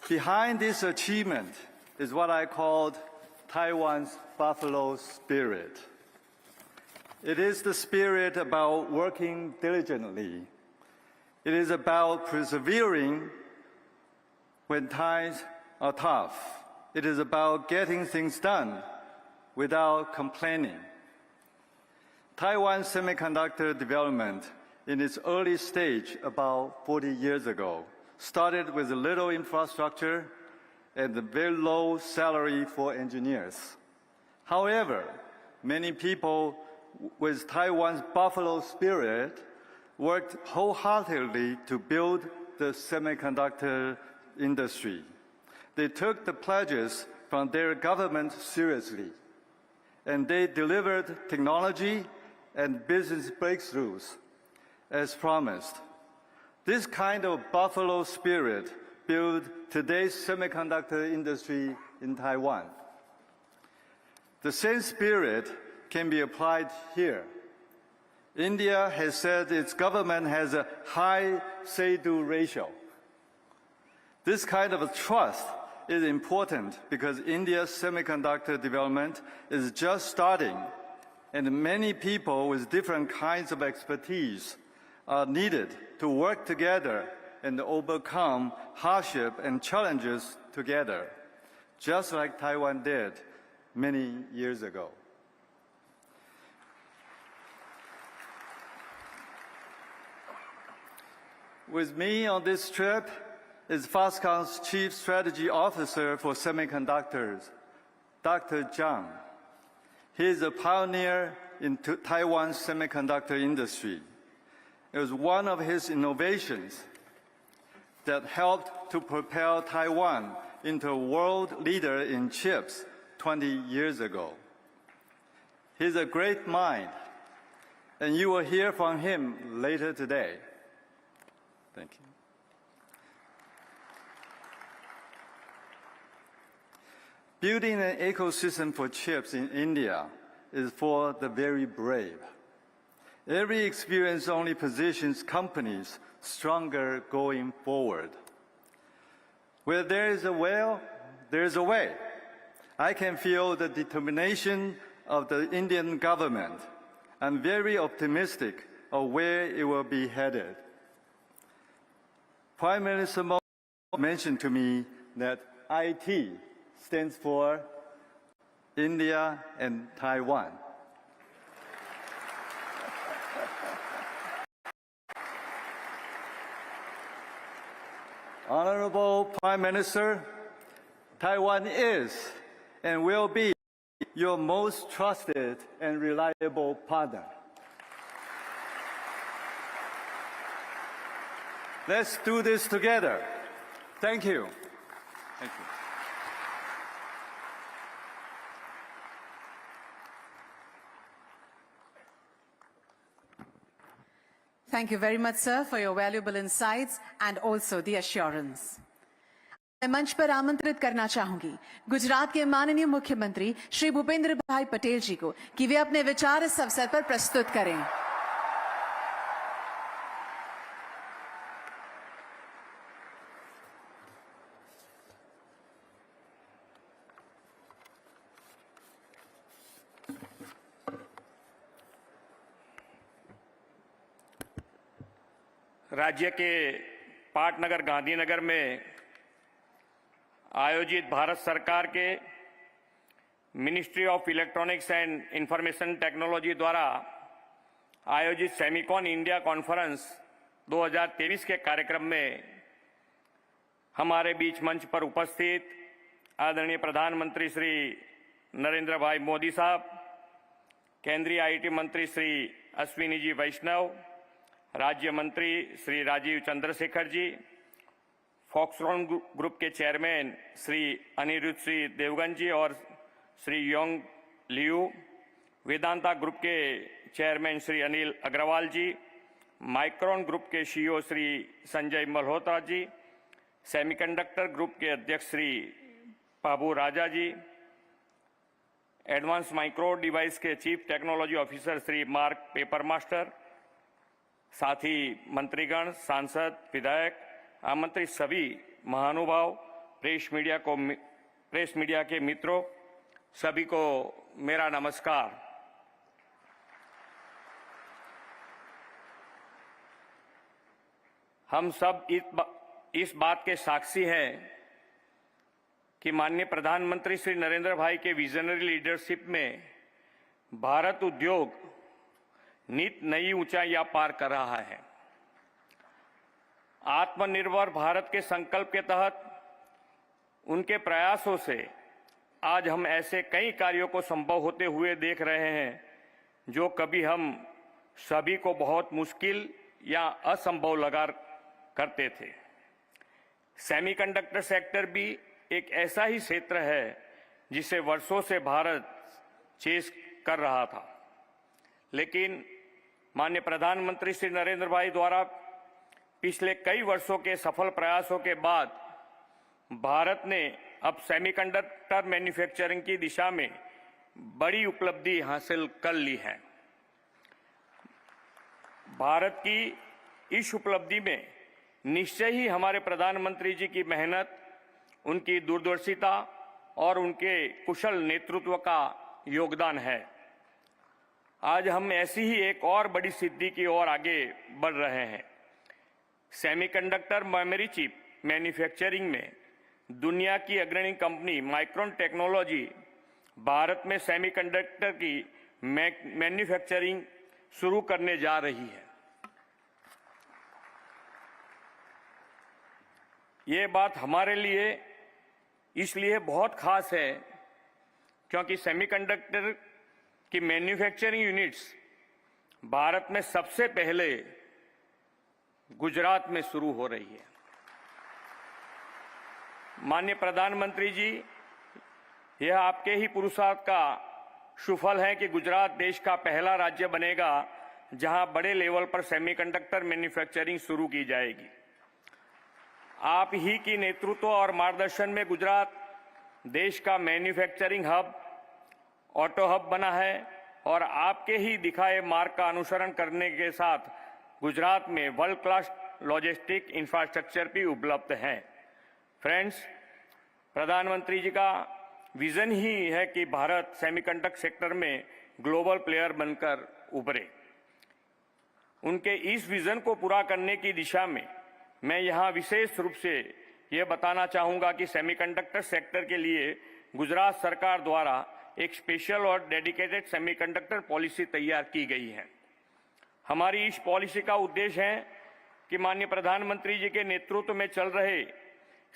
Behind this achievement is what I called Taiwan's buffalo spirit. It is the spirit about working diligently. It is about persevering when times are tough. It is about getting things done without complaining. Taiwan's semiconductor development in its early stage about 40 years ago started with little infrastructure and a very low salary for engineers. However, many people with Taiwan's buffalo spirit worked wholeheartedly to build the semiconductor industry. They took the pledges from their government seriously, and they delivered technology and business breakthroughs as promised. This kind of buffalo spirit built today's semiconductor industry in Taiwan. The same spirit can be applied here. India has said its government has a high say-do ratio. This kind of trust is important because India's semiconductor development is just starting, and many people with different kinds of expertise are needed to work together and overcome hardship and challenges together, just like Taiwan did many years ago. With me on this trip is Foxconn's Chief Strategy Officer for Semiconductors, Dr. Zhang. He is a pioneer in Taiwan's semiconductor industry. It was one of his innovations that helped to propel Taiwan into a world leader in chips 20 years ago. He's a great mind, and you will hear from him later today. Thank you. Building an ecosystem for chips in India is for the very brave. Every experience only positions companies stronger going forward. Where there is a will, there is a way. I can feel the determination of the Indian government. I'm very optimistic of where it will be headed. Prime Minister Modi mentioned to me that IT stands for India and Taiwan. Honorable Prime Minister, Taiwan is and will be your most trusted and reliable partner. Let's do this together. Thank you. Thank you. Thank you very much, sir, for your valuable insights and also the assurance. मैं मंच पर आमंत्रित करना चाहूंगी गुजरात के माननीय मुख्यमंत्री श्री भूपेंद्र भाई पटेल जी को कि वे अपने विचार इस अवसर पर प्रस्तुत करें। राज्य के पाटनगर गांधीनगर में आयोजित भारत सरकार के ministry of electronics and information technology द्वारा आयोजित सेमिकॉन इंडिया कॉन्फ्रेंस 2023 के कार्यक्रम में हमारे बीच मंच पर उपस्थित आदरणीय प्रधानमंत्री श्री नरेंद्र भाई मोदी साहब, केंद्रीय आईटी मंत्री श्री अश्विनी जी वैष्णव, राज्य मंत्री श्री राजीव चंद्रशेखर जी, फॉक्सकॉन ग्रुप के चेयरमैन श्री अनिरुद्ध श्री देवगन जी और Shri Yong Liu, Vedanta group के चेयरमैन श्री अनिल अग्रवाल जी, माइक्रोन ग्रुप के CEO Shri Sanjay Malhotra ji, semiconductor group के अध्यक्ष श्री बाबू राजा जी, एडवांस माइक्रो डिवाइस के chief technology officer Shri mark paper master, साथ ही मंत्रीगण, सांसद, विधायक, आमंत्रित सभी महानुभाव, प्रेस मीडिया के मित्रों, सभी को मेरा नमस्कार। हम सब इस बात के साक्षी हैं कि माननीय प्रधानमंत्री श्री नरेंद्र भाई के विजनरी लीडरशिप में भारत उद्योग नित नई ऊंचाइयां पार कर रहा है। आत्मनिर्भर भारत के संकल्प के तहत उनके प्रयासों से आज हम ऐसे कई कार्यों को संभव होते हुए देख रहे हैं जो कभी हम सभी को बहुत मुश्किल या असंभव लगा करते थे। सेमीकंडक्टर सेक्टर भी एक ऐसा ही क्षेत्र है जिसे वर्षों से भारत चेस कर रहा था, लेकिन माननीय प्रधानमंत्री श्री नरेंद्र भाई द्वारा पिछले कई वर्षों के सफल प्रयासों के बाद भारत ने अब सेमीकंडक्टर मैन्युफैक्चरिंग की दिशा में बड़ी उपलब्धि हासिल कर ली है। भारत की इस उपलब्धि में निश्चय ही हमारे प्रधानमंत्री जी की मेहनत, उनकी दूरदर्शिता और उनके कुशल नेतृत्व का योगदान है। आज हम ऐसी ही एक और बड़ी सिद्धि की ओर आगे बढ़ रहे हैं। सेमीकंडक्टर मेमोरी चिप मैन्युफैक्चरिंग में दुनिया की अग्रणी कंपनी माइक्रोन टेक्नोलॉजी भारत में सेमीकंडक्टर की मैन्युफैक्चरिंग शुरू करने जा रही है। ये बात हमारे लिए इसलिए बहुत खास है क्योंकि सेमीकंडक्टर की मैन्युफैक्चरिंग यूनिट्स भारत में सबसे पहले गुजरात में शुरू हो रही है। माननीय प्रधानमंत्री जी, यह आपके ही पुरुषार्थ का सुफल है कि गुजरात देश का पहला राज्य बनेगा जहां बड़े लेवल पर सेमीकंडक्टर मैन्युफैक्चरिंग शुरू की जाएगी। आप ही की नेतृत्व और मार्गदर्शन में गुजरात देश का मैन्युफैक्चरिंग हब, ऑटो हब बना है और आपके ही दिखाए मार्ग का अनुसरण करने के साथ गुजरात में वर्ल्ड क्लास लॉजिस्टिक इंफ्रास्ट्रक्चर भी उपलब्ध है। फ्रेंड्स, प्रधानमंत्री जी का विजन ही है कि भारत सेमीकंडक्टर सेक्टर में ग्लोबल प्लेयर बनकर उभरे। उनके इस विजन को पूरा करने की दिशा में मैं यहाँ विशेष रूप से ये बताना चाहूँगा कि सेमीकंडक्टर सेक्टर के लिए गुजरात सरकार द्वारा एक स्पेशल और डेडिकेटेड सेमीकंडक्टर पॉलिसी तैयार की गई है। हमारी इस पॉलिसी का उद्देश्य है कि माननीय प्रधानमंत्री जी के नेतृत्व में चल रहे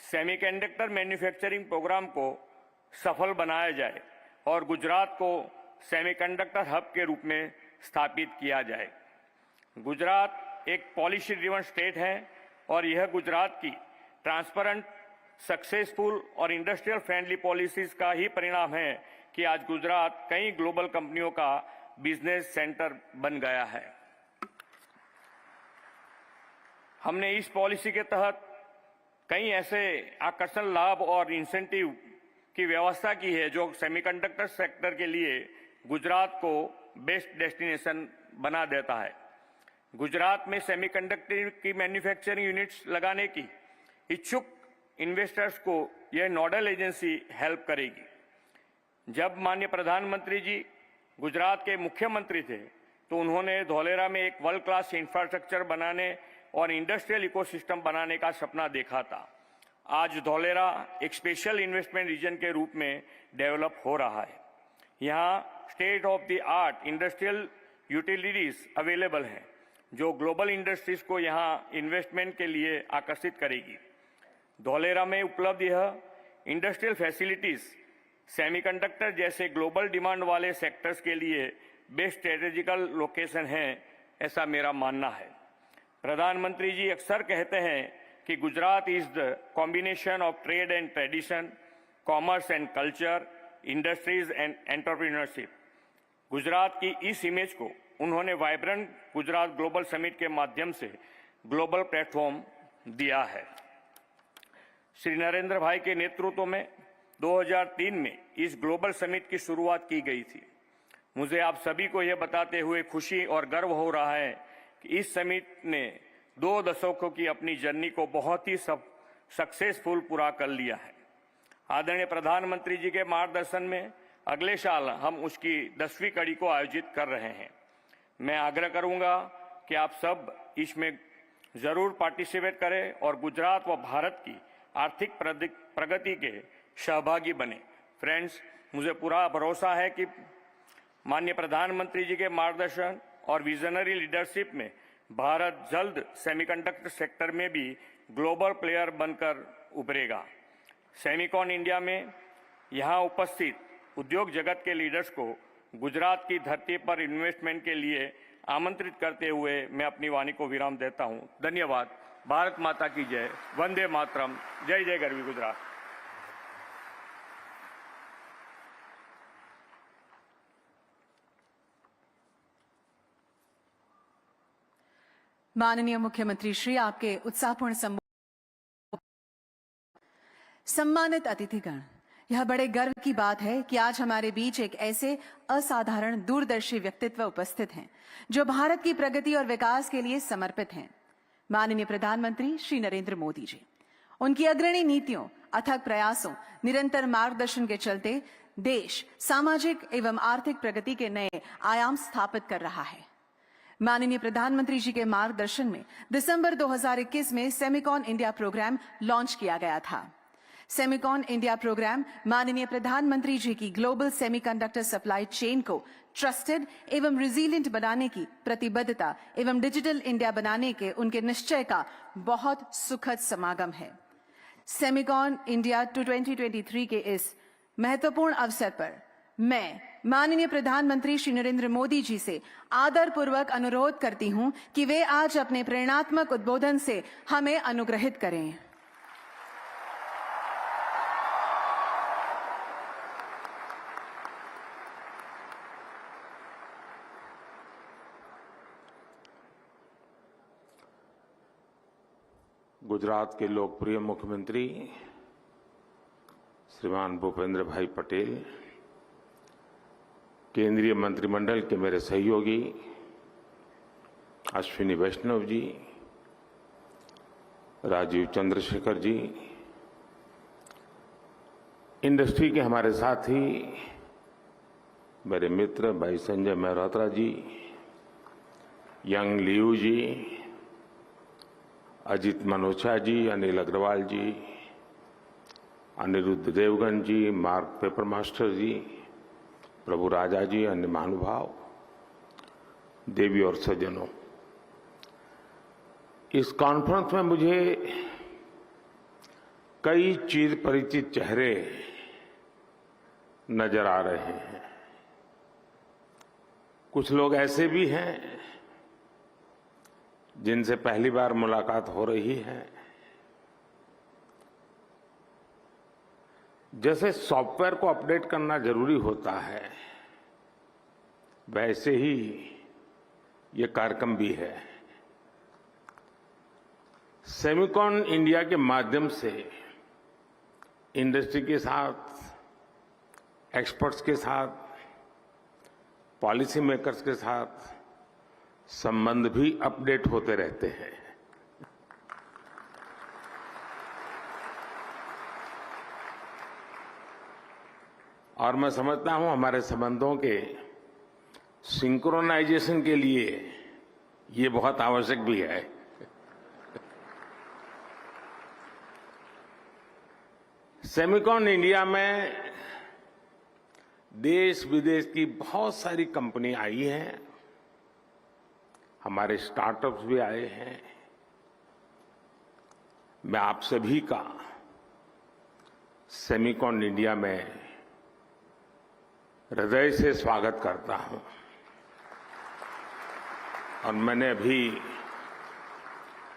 सेमीकंडक्टर मैन्युफैक्चरिंग प्रोग्राम को सफल बनाया जाए और गुजरात को सेमीकंडक्टर हब के रूप में स्थापित किया जाए। गुजरात एक पॉलिसी ड्रिवन स्टेट है और यह गुजरात की ट्रांसपेरेंट, सक्सेसफुल और इंडस्ट्रियल फ्रेंडली पॉलिसीज का ही परिणाम है कि आज गुजरात कई ग्लोबल कंपनियों का बिजनेस सेंटर बन गया है। हमने इस पॉलिसी के तहत कई ऐसे आकर्षण लाभ और इंसेंटिव की व्यवस्था की है जो सेमीकंडक्टर सेक्टर के लिए गुजरात को बेस्ट डेस्टिनेशन बना देता है। गुजरात में सेमीकंडक्टर की मैन्युफैक्चरिंग यूनिट्स लगाने की इच्छुक इन्वेस्टर्स को यह नोडल एजेंसी हेल्प करेगी। जब माननीय प्रधानमंत्री जी गुजरात के मुख्यमंत्री थे तो उन्होंने धौलेरा में एक वर्ल्ड क्लास इंफ्रास्ट्रक्चर बनाने और इंडस्ट्रियल इकोसिस्टम बनाने का सपना देखा था। आज धौलेरा एक स्पेशल इन्वेस्टमेंट रीजन के रूप में डेवलप हो रहा है। यहाँ state of the art industrial utilities available हैं जो ग्लोबल इंडस्ट्रीज को यहाँ इन्वेस्टमेंट के लिए आकर्षित करेगी। धौलेरा में उपलब्ध यह इंडस्ट्रियल फैसिलिटीज सेमीकंडक्टर जैसे ग्लोबल डिमांड वाले सेक्टर्स के लिए बेस्ट स्ट्रेटेजिकल लोकेशन है, ऐसा मेरा मानना है। प्रधानमंत्री जी अक्सर कहते हैं कि Gujarat is the combination of trade and tradition, commerce and culture, industries and entrepreneurship. Gujarat की इस इमेज को उन्होंने वाइब्रेंट गुजरात ग्लोबल समिट के माध्यम से ग्लोबल प्लेटफॉर्म दिया है। श्री नरेंद्र भाई के नेतृत्व में 2003 में इस ग्लोबल समिट की शुरुआत की गई थी। मुझे आप सभी को यह बताते हुए खुशी और गर्व हो रहा है कि इस समिट ने 2 दशकों की अपनी जर्नी को बहुत ही सक्सेसफुल पूरा कर लिया है। आदरणीय प्रधानमंत्री जी के मार्गदर्शन में अगले साल हम उसकी 10वीं कड़ी को आयोजित कर रहे हैं। मैं आग्रह करूंगा कि आप सब इसमें जरूर पार्टिसिपेट करें और गुजरात व भारत की आर्थिक प्रगति के सहभागी बने। फ्रेंड्स, मुझे पूरा भरोसा है कि माननीय प्रधानमंत्री जी के मार्गदर्शन और विजनरी लीडरशिप में भारत जल्द सेमीकंडक्टर सेक्टर में भी ग्लोबल प्लेयर बनकर उभरेगा। सेमिकॉन इंडिया में यहाँ उपस्थित उद्योग जगत के लीडर्स को गुजरात की धरती पर इन्वेस्टमेंट के लिए आमंत्रित करते हुए मैं अपनी वाणी को विराम देता हूँ। धन्यवाद। भारत माता की जय। वंदे मातरम। जय जय गरवी गुजरात। माननीय मुख्यमंत्री श्री, आपके उत्साहपूर्ण सम्मानित अतिथिगण, यह बड़े गर्व की बात है कि आज हमारे बीच एक ऐसे असाधारण दूरदर्शी व्यक्तित्व उपस्थित हैं जो भारत की प्रगति और विकास के लिए समर्पित हैं। माननीय प्रधानमंत्री श्री नरेंद्र मोदी जी, उनकी अग्रणी नीतियों अथक प्रयासों, निरंतर मार्गदर्शन के चलते देश सामाजिक एवं आर्थिक प्रगति के नए आयाम स्थापित कर रहा है। माननीय प्रधानमंत्री जी के मार्गदर्शन में दिसंबर 2021 में सेमिकॉन इंडिया प्रोग्राम लॉन्च किया गया था। सेमिकॉन इंडिया प्रोग्राम माननीय प्रधानमंत्री जी की ग्लोबल सेमीकंडक्टर सप्लाई चेन को ट्रस्टेड एवं रिजिलिएंट बनाने की प्रतिबद्धता एवं डिजिटल इंडिया बनाने के उनके निश्चय का बहुत सुखद समागम है। सेमिकॉन इंडिया 2023 के इस महत्वपूर्ण अवसर पर मैं माननीय प्रधानमंत्री श्री नरेंद्र मोदी जी से आदरपूर्वक अनुरोध करती हूं कि वे आज अपने प्रेरणात्मक उद्बोधन से हमें अनुग्रहित करें। गुजरात के लोकप्रिय मुख्यमंत्री श्रीमान भूपेंद्र भाई पटेल, केंद्रीय मंत्रिमंडल के मेरे सहयोगी अश्विनी वैष्णव जी, राजीव चंद्रशेखर जी, इंडस्ट्री के हमारे साथी मेरे मित्र भाई संजय मेहरोत्रा जी, यंग लियू जी, अजित मनोचा जी, अनिल अग्रवाल जी, अनिरुद्ध देवगन जी, मार्क पेपर मास्टर जी, प्रभु राजा जी, अन्य महानुभाव, देवी और सज्जनों, इस कॉन्फ्रेंस में मुझे कई चिर परिचित चेहरे नजर आ रहे हैं। कुछ लोग ऐसे भी हैं जिनसे पहली बार मुलाकात हो रही है। जैसे सॉफ्टवेयर को अपडेट करना जरूरी होता है, वैसे ही ये कार्यक्रम भी है। सेमिकॉन इंडिया के माध्यम से इंडस्ट्री के साथ, एक्सपर्ट्स के साथ, पॉलिसी मेकर्स के साथ संबंध भी अपडेट होते रहते हैं। और मैं समझता हूं हमारे संबंधों के सिंक्रोनाइजेशन के लिए ये बहुत आवश्यक भी है। सेमिकॉन इंडिया में देश विदेश की बहुत सारी कंपनी आई हैं, हमारे स्टार्टअप्स भी आए हैं। मैं आप सभी का सेमिकॉन इंडिया में हृदय से स्वागत करता हूं। और मैंने अभी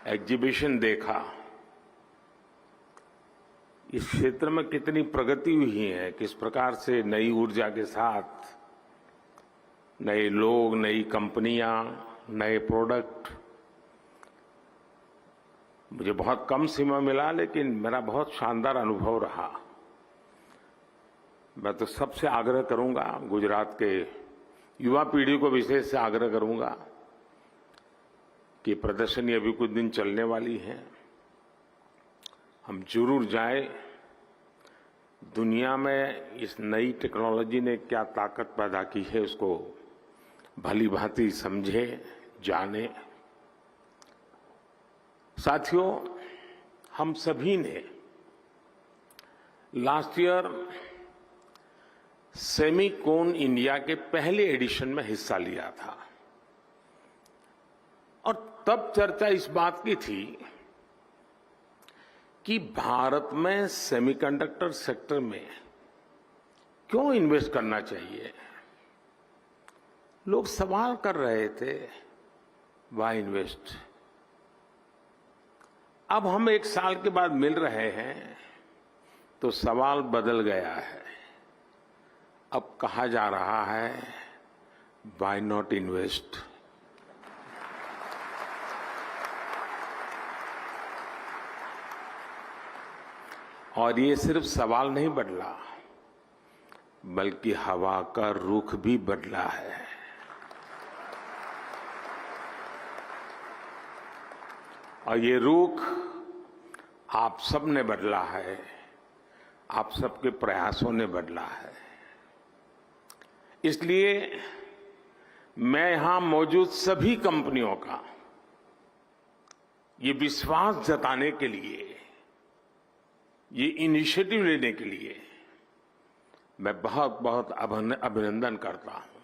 एग्जीबिशन देखा, इस क्षेत्र में कितनी प्रगति हुई है, किस प्रकार से नई ऊर्जा के साथ नए लोग, नई कंपनियां, नए प्रोडक्ट। मुझे बहुत कम समय मिला, लेकिन मेरा बहुत शानदार अनुभव रहा। मैं तो सबसे आग्रह करूंगा, गुजरात के युवा पीढ़ी को विशेष से आग्रह करूंगा कि प्रदर्शनी अभी कुछ दिन चलने वाली है, हम जरूर जाएं। दुनिया में इस नई टेक्नोलॉजी ने क्या ताकत पैदा की है, उसको भली भांति समझे, जाने। साथियों, हम सभी ने लास्ट ईयर सेमिकॉन इंडिया के पहले एडिशन में हिस्सा लिया था और तब चर्चा इस बात की थी कि भारत में सेमीकंडक्टर सेक्टर में क्यों इन्वेस्ट करना चाहिए। लोग सवाल कर रहे थे, वाई इन्वेस्ट। अब हम एक साल के बाद मिल रहे हैं तो सवाल बदल गया है। अब कहा जा रहा है, वाई नॉट इन्वेस्ट। और ये सिर्फ सवाल नहीं बदला, बल्कि हवा का रुख भी बदला है। और ये रुख आप सब ने बदला है, आप सबके प्रयासों ने बदला है। इसलिए मैं यहां मौजूद सभी कंपनियों का ये विश्वास जताने के लिए, ये इनिशिएटिव लेने के लिए मैं बहुत बहुत अभिनंदन करता हूं।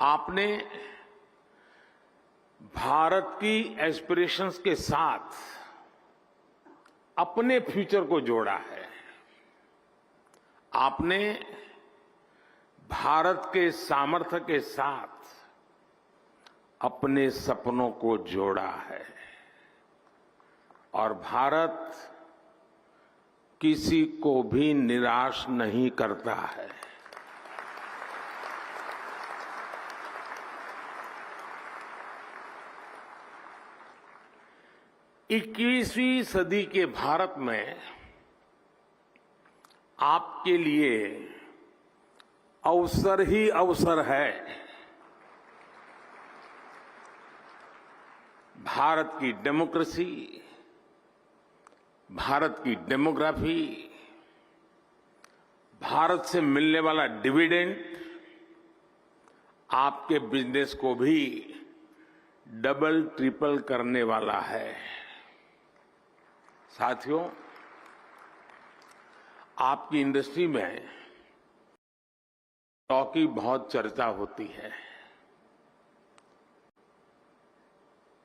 आपने भारत की एस्पिरेशंस के साथ अपने फ्यूचर को जोड़ा है। आपने भारत के सामर्थ्य के साथ अपने सपनों को जोड़ा है और भारत किसी को भी निराश नहीं करता है। 21वीं सदी के भारत में आपके लिए अवसर ही अवसर है। भारत की डेमोक्रेसी, भारत की डेमोग्राफी, भारत से मिलने वाला डिविडेंड आपके बिजनेस को भी डबल ट्रिपल करने वाला है। साथियों, आपकी इंडस्ट्री में स्टॉक की बहुत चर्चा होती है।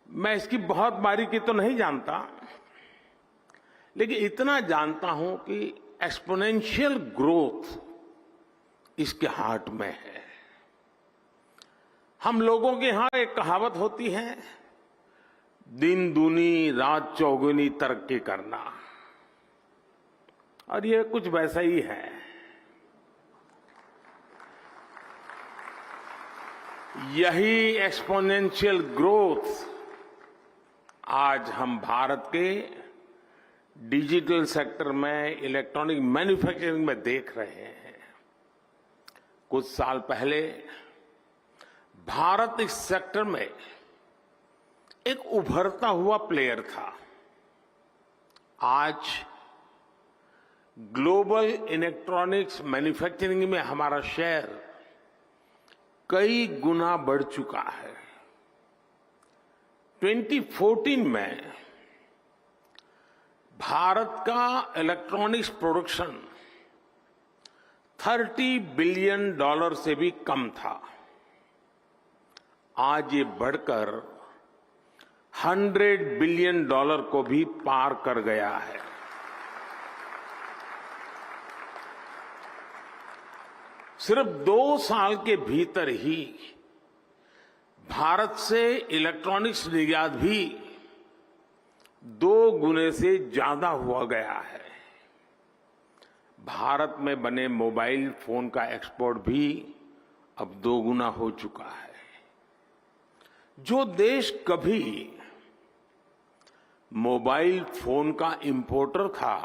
मैं इसकी बहुत बारीकी तो नहीं जानता, लेकिन इतना जानता हूं कि एक्सपोनेंशियल ग्रोथ इसके हार्ट में है। हम लोगों के यहां एक कहावत होती है, दिन दूनी रात चौगुनी तरक्की करना, और ये कुछ वैसा ही है। यही एक्सपोनेंशियल ग्रोथ आज हम भारत के डिजिटल सेक्टर में, इलेक्ट्रॉनिक मैन्युफैक्चरिंग में देख रहे हैं। कुछ साल पहले भारत इस सेक्टर में एक उभरता हुआ प्लेयर था। आज ग्लोबल इलेक्ट्रॉनिक्स मैन्युफैक्चरिंग में हमारा शेयर कई गुना बढ़ चुका है। 2014 में भारत का इलेक्ट्रॉनिक्स प्रोडक्शन $30 बिलियन से भी कम था। आज ये बढ़कर $100 बिलियन को भी पार कर गया है। सिर्फ 2 साल के भीतर ही भारत से इलेक्ट्रॉनिक्स निर्यात भी 2 गुने से ज्यादा हुआ गया है। भारत में बने मोबाइल फोन का एक्सपोर्ट भी अब 2 गुना हो चुका है। जो देश कभी मोबाइल फोन का इंपोर्टर था,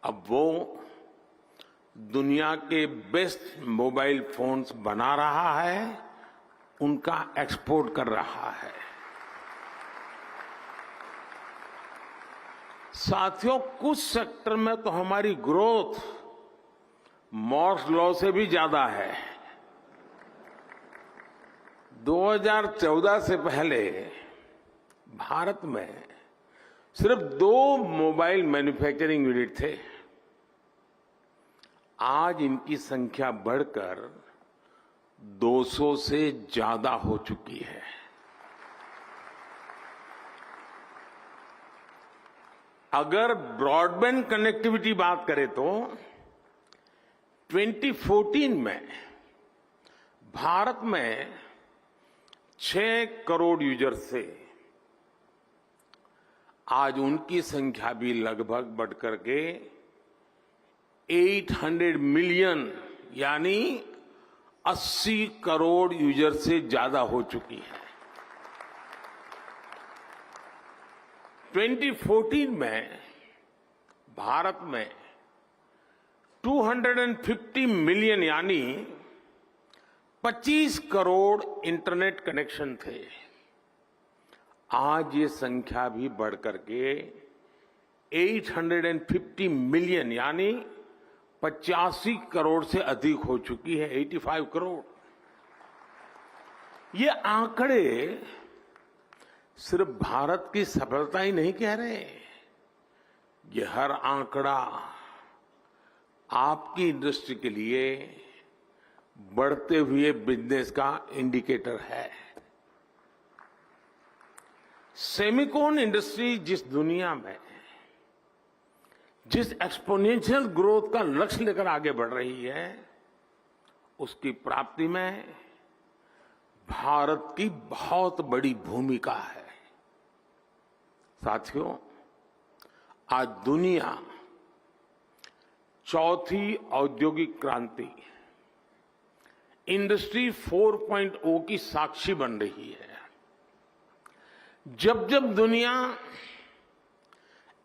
अब वो दुनिया के बेस्ट मोबाइल फोन्स बना रहा है, उनका एक्सपोर्ट कर रहा है। साथियों, कुछ सेक्टर में तो हमारी ग्रोथ मॉर्स लॉ से भी ज्यादा है। 2014 से पहले भारत में सिर्फ 2 मोबाइल मैन्युफैक्चरिंग यूनिट थे। आज इनकी संख्या बढ़कर 200 से ज्यादा हो चुकी है। अगर ब्रॉडबैंड कनेक्टिविटी बात करें तो 2014 में भारत में 6 करोड़ यूजर्स थे। आज उनकी संख्या भी लगभग बढ़कर के 800 मिलियन यानी 80 करोड़ यूजर से ज्यादा हो चुकी है। 2014 में भारत में 250 मिलियन यानी 25 करोड़ इंटरनेट कनेक्शन थे। आज ये संख्या भी बढ़कर के 850 मिलियन यानी 85 करोड़ से अधिक हो चुकी है, 85 करोड़। ये आंकड़े सिर्फ भारत की सफलता ही नहीं कह रहे, ये हर आंकड़ा आपकी इंडस्ट्री के लिए बढ़ते हुए बिजनेस का इंडिकेटर है। सेमिकॉन इंडस्ट्री जिस दुनिया में जिस एक्सपोनेंशियल ग्रोथ का लक्ष्य लेकर आगे बढ़ रही है, उसकी प्राप्ति में भारत की बहुत बड़ी भूमिका है। साथियों, आज दुनिया चौथी औद्योगिक क्रांति इंडस्ट्री 4.0 की साक्षी बन रही है। जब जब दुनिया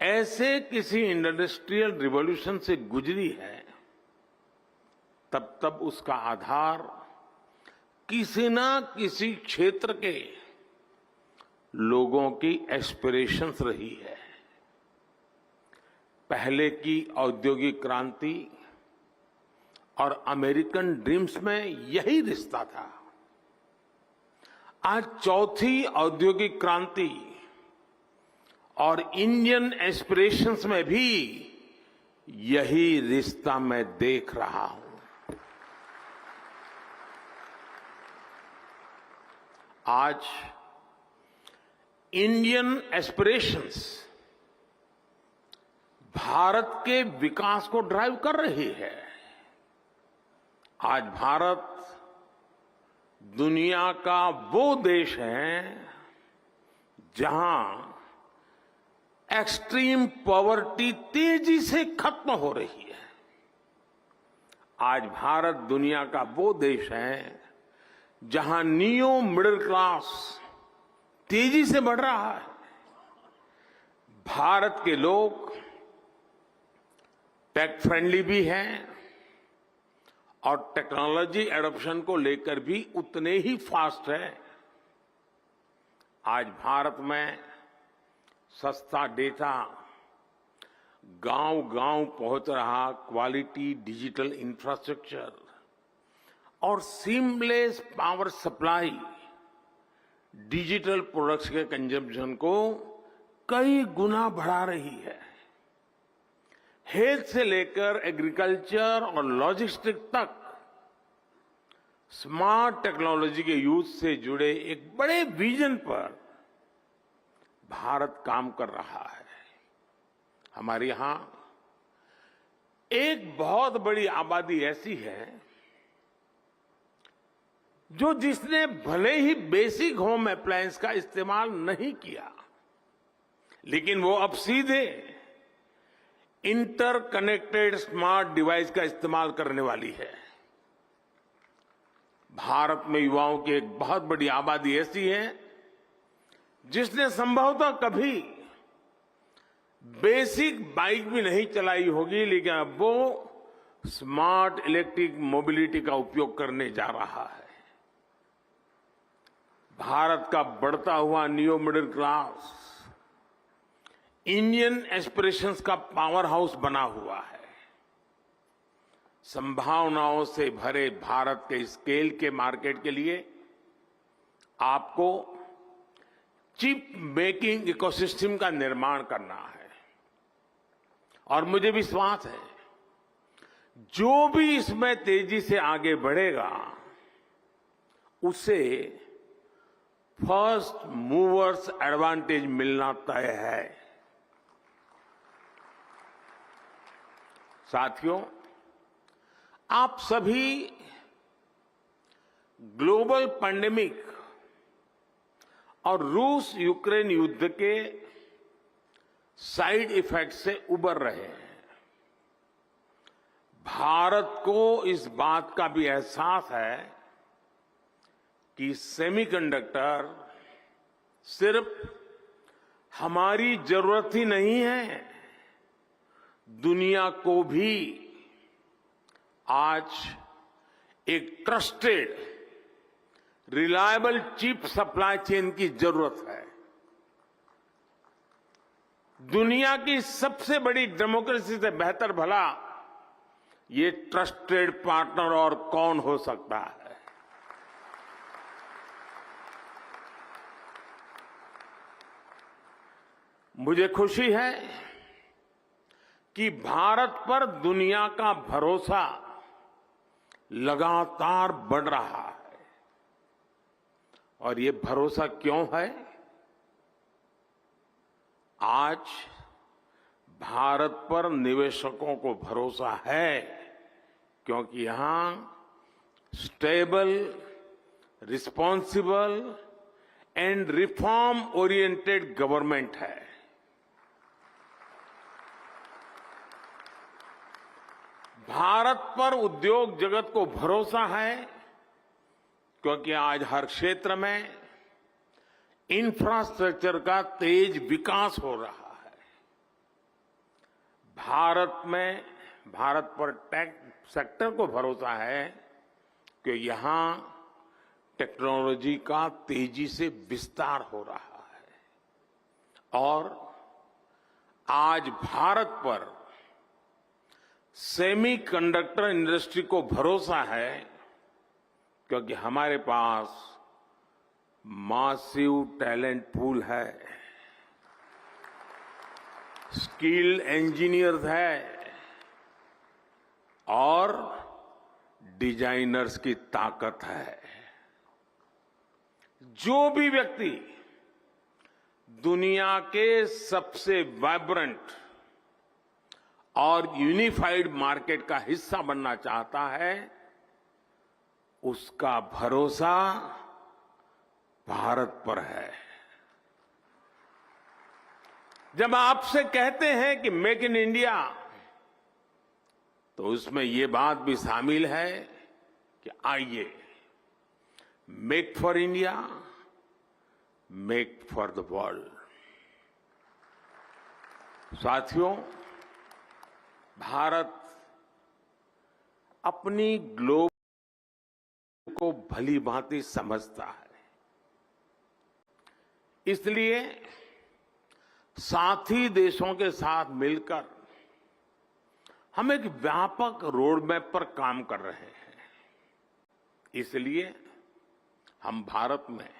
ऐसे किसी इंडस्ट्रियल रिवॉल्यूशन से गुजरी है, तब तब उसका आधार किसी ना किसी क्षेत्र के लोगों की एस्पिरेशंस रही है। पहले की औद्योगिक क्रांति और अमेरिकन ड्रीम्स में यही रिश्ता था। आज चौथी औद्योगिक क्रांति और इंडियन एस्पिरेशंस में भी यही रिश्ता मैं देख रहा हूं। आज इंडियन एस्पिरेशंस भारत के विकास को ड्राइव कर रही है। आज भारत दुनिया का वो देश है जहां एक्सट्रीम पॉवर्टी तेजी से खत्म हो रही है। आज भारत दुनिया का वो देश है जहां नियो मिडिल क्लास तेजी से बढ़ रहा है। भारत के लोग टेक फ्रेंडली भी हैं और टेक्नोलॉजी एडॉप्शन को लेकर भी उतने ही फास्ट है। आज भारत में सस्ता डेटा गांव-गांव पहुंच रहा, क्वालिटी डिजिटल इंफ्रास्ट्रक्चर और seamless power supply digital products के कंजम्पशन को कई गुना बढ़ा रही है। हेल्थ से लेकर एग्रीकल्चर और लॉजिस्टिक्स तक स्मार्ट टेक्नोलॉजी के यूज से जुड़े एक बड़े विजन पर भारत काम कर रहा है। हमारे यहां एक बहुत बड़ी आबादी ऐसी है जिसने भले ही बेसिक होम अप्लायंस का इस्तेमाल नहीं किया, लेकिन वो अब सीधे इंटरकनेक्टेड स्मार्ट डिवाइस का इस्तेमाल करने वाली है। भारत में युवाओं की एक बहुत बड़ी आबादी ऐसी है जिसने संभवतः कभी बेसिक बाइक भी नहीं चलाई होगी, लेकिन अब वो स्मार्ट इलेक्ट्रिक मोबिलिटी का उपयोग करने जा रहा है। भारत का बढ़ता हुआ neo middle class Indian aspirations का पावर हाउस बना हुआ है। संभावनाओं से भरे भारत के स्केल के मार्केट के लिए आपको चिप मेकिंग इकोसिस्टम का निर्माण करना है और मुझे विश्वास है जो भी इसमें तेजी से आगे बढ़ेगा उसे फर्स्ट मूवर्स एडवांटेज मिलना तय है। साथियों, आप सभी ग्लोबल पैंडेमिक और रूस यूक्रेन युद्ध के साइड इफेक्ट से उबर रहे हैं। भारत को इस बात का भी एहसास है कि सेमीकंडक्टर सिर्फ हमारी जरूरत ही नहीं है, दुनिया को भी आज एक trusted reliable chip supply chain की जरूरत है। दुनिया की सबसे बड़ी डेमोक्रेसी से बेहतर भला ये ट्रस्टेड पार्टनर और कौन हो सकता है। मुझे खुशी है कि भारत पर दुनिया का भरोसा लगातार बढ़ रहा है। और ये भरोसा क्यों है? आज भारत पर निवेशकों को भरोसा है क्योंकि यहां stable, responsible and reform oriented government है। भारत पर उद्योग जगत को भरोसा है क्योंकि आज हर क्षेत्र में इंफ्रास्ट्रक्चर का तेज विकास हो रहा है। भारत पर टेक सेक्टर को भरोसा है कि यहां टेक्नोलॉजी का तेजी से विस्तार हो रहा है। और आज भारत पर सेमीकंडक्टर इंडस्ट्री को भरोसा है क्योंकि हमारे पास मासिव टैलेंट पूल है, स्किल्ड इंजीनियर्स है और डिजाइनर्स की ताकत है। जो भी व्यक्ति दुनिया के सबसे वाइब्रेंट और यूनिफाइड मार्केट का हिस्सा बनना चाहता है, उसका भरोसा भारत पर है। जब आपसे कहते हैं कि मेक इन इंडिया, तो उसमें ये बात भी शामिल है कि आइए make for India, make for the world. साथियों, भारत अपनी ग्लोब को भली भांति समझता है, इसलिए साथी देशों के साथ मिलकर हम एक व्यापक रोड मैप पर काम कर रहे हैं। इसलिए हम भारत में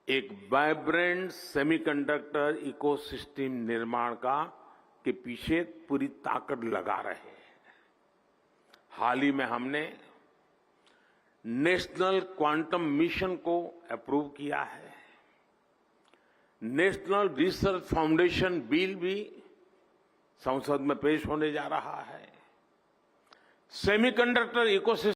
एक वाइब्रेंट सेमीकंडक्टर इकोसिस्टम निर्माण के पीछे पूरी ताकत लगा रहे हैं। हाल ही में हमने नेशनल क्वांटम मिशन को अप्रूव किया है। नेशनल रिसर्च फाउंडेशन बिल भी संसद में पेश होने जा रहा है। Semiconductor ecosystem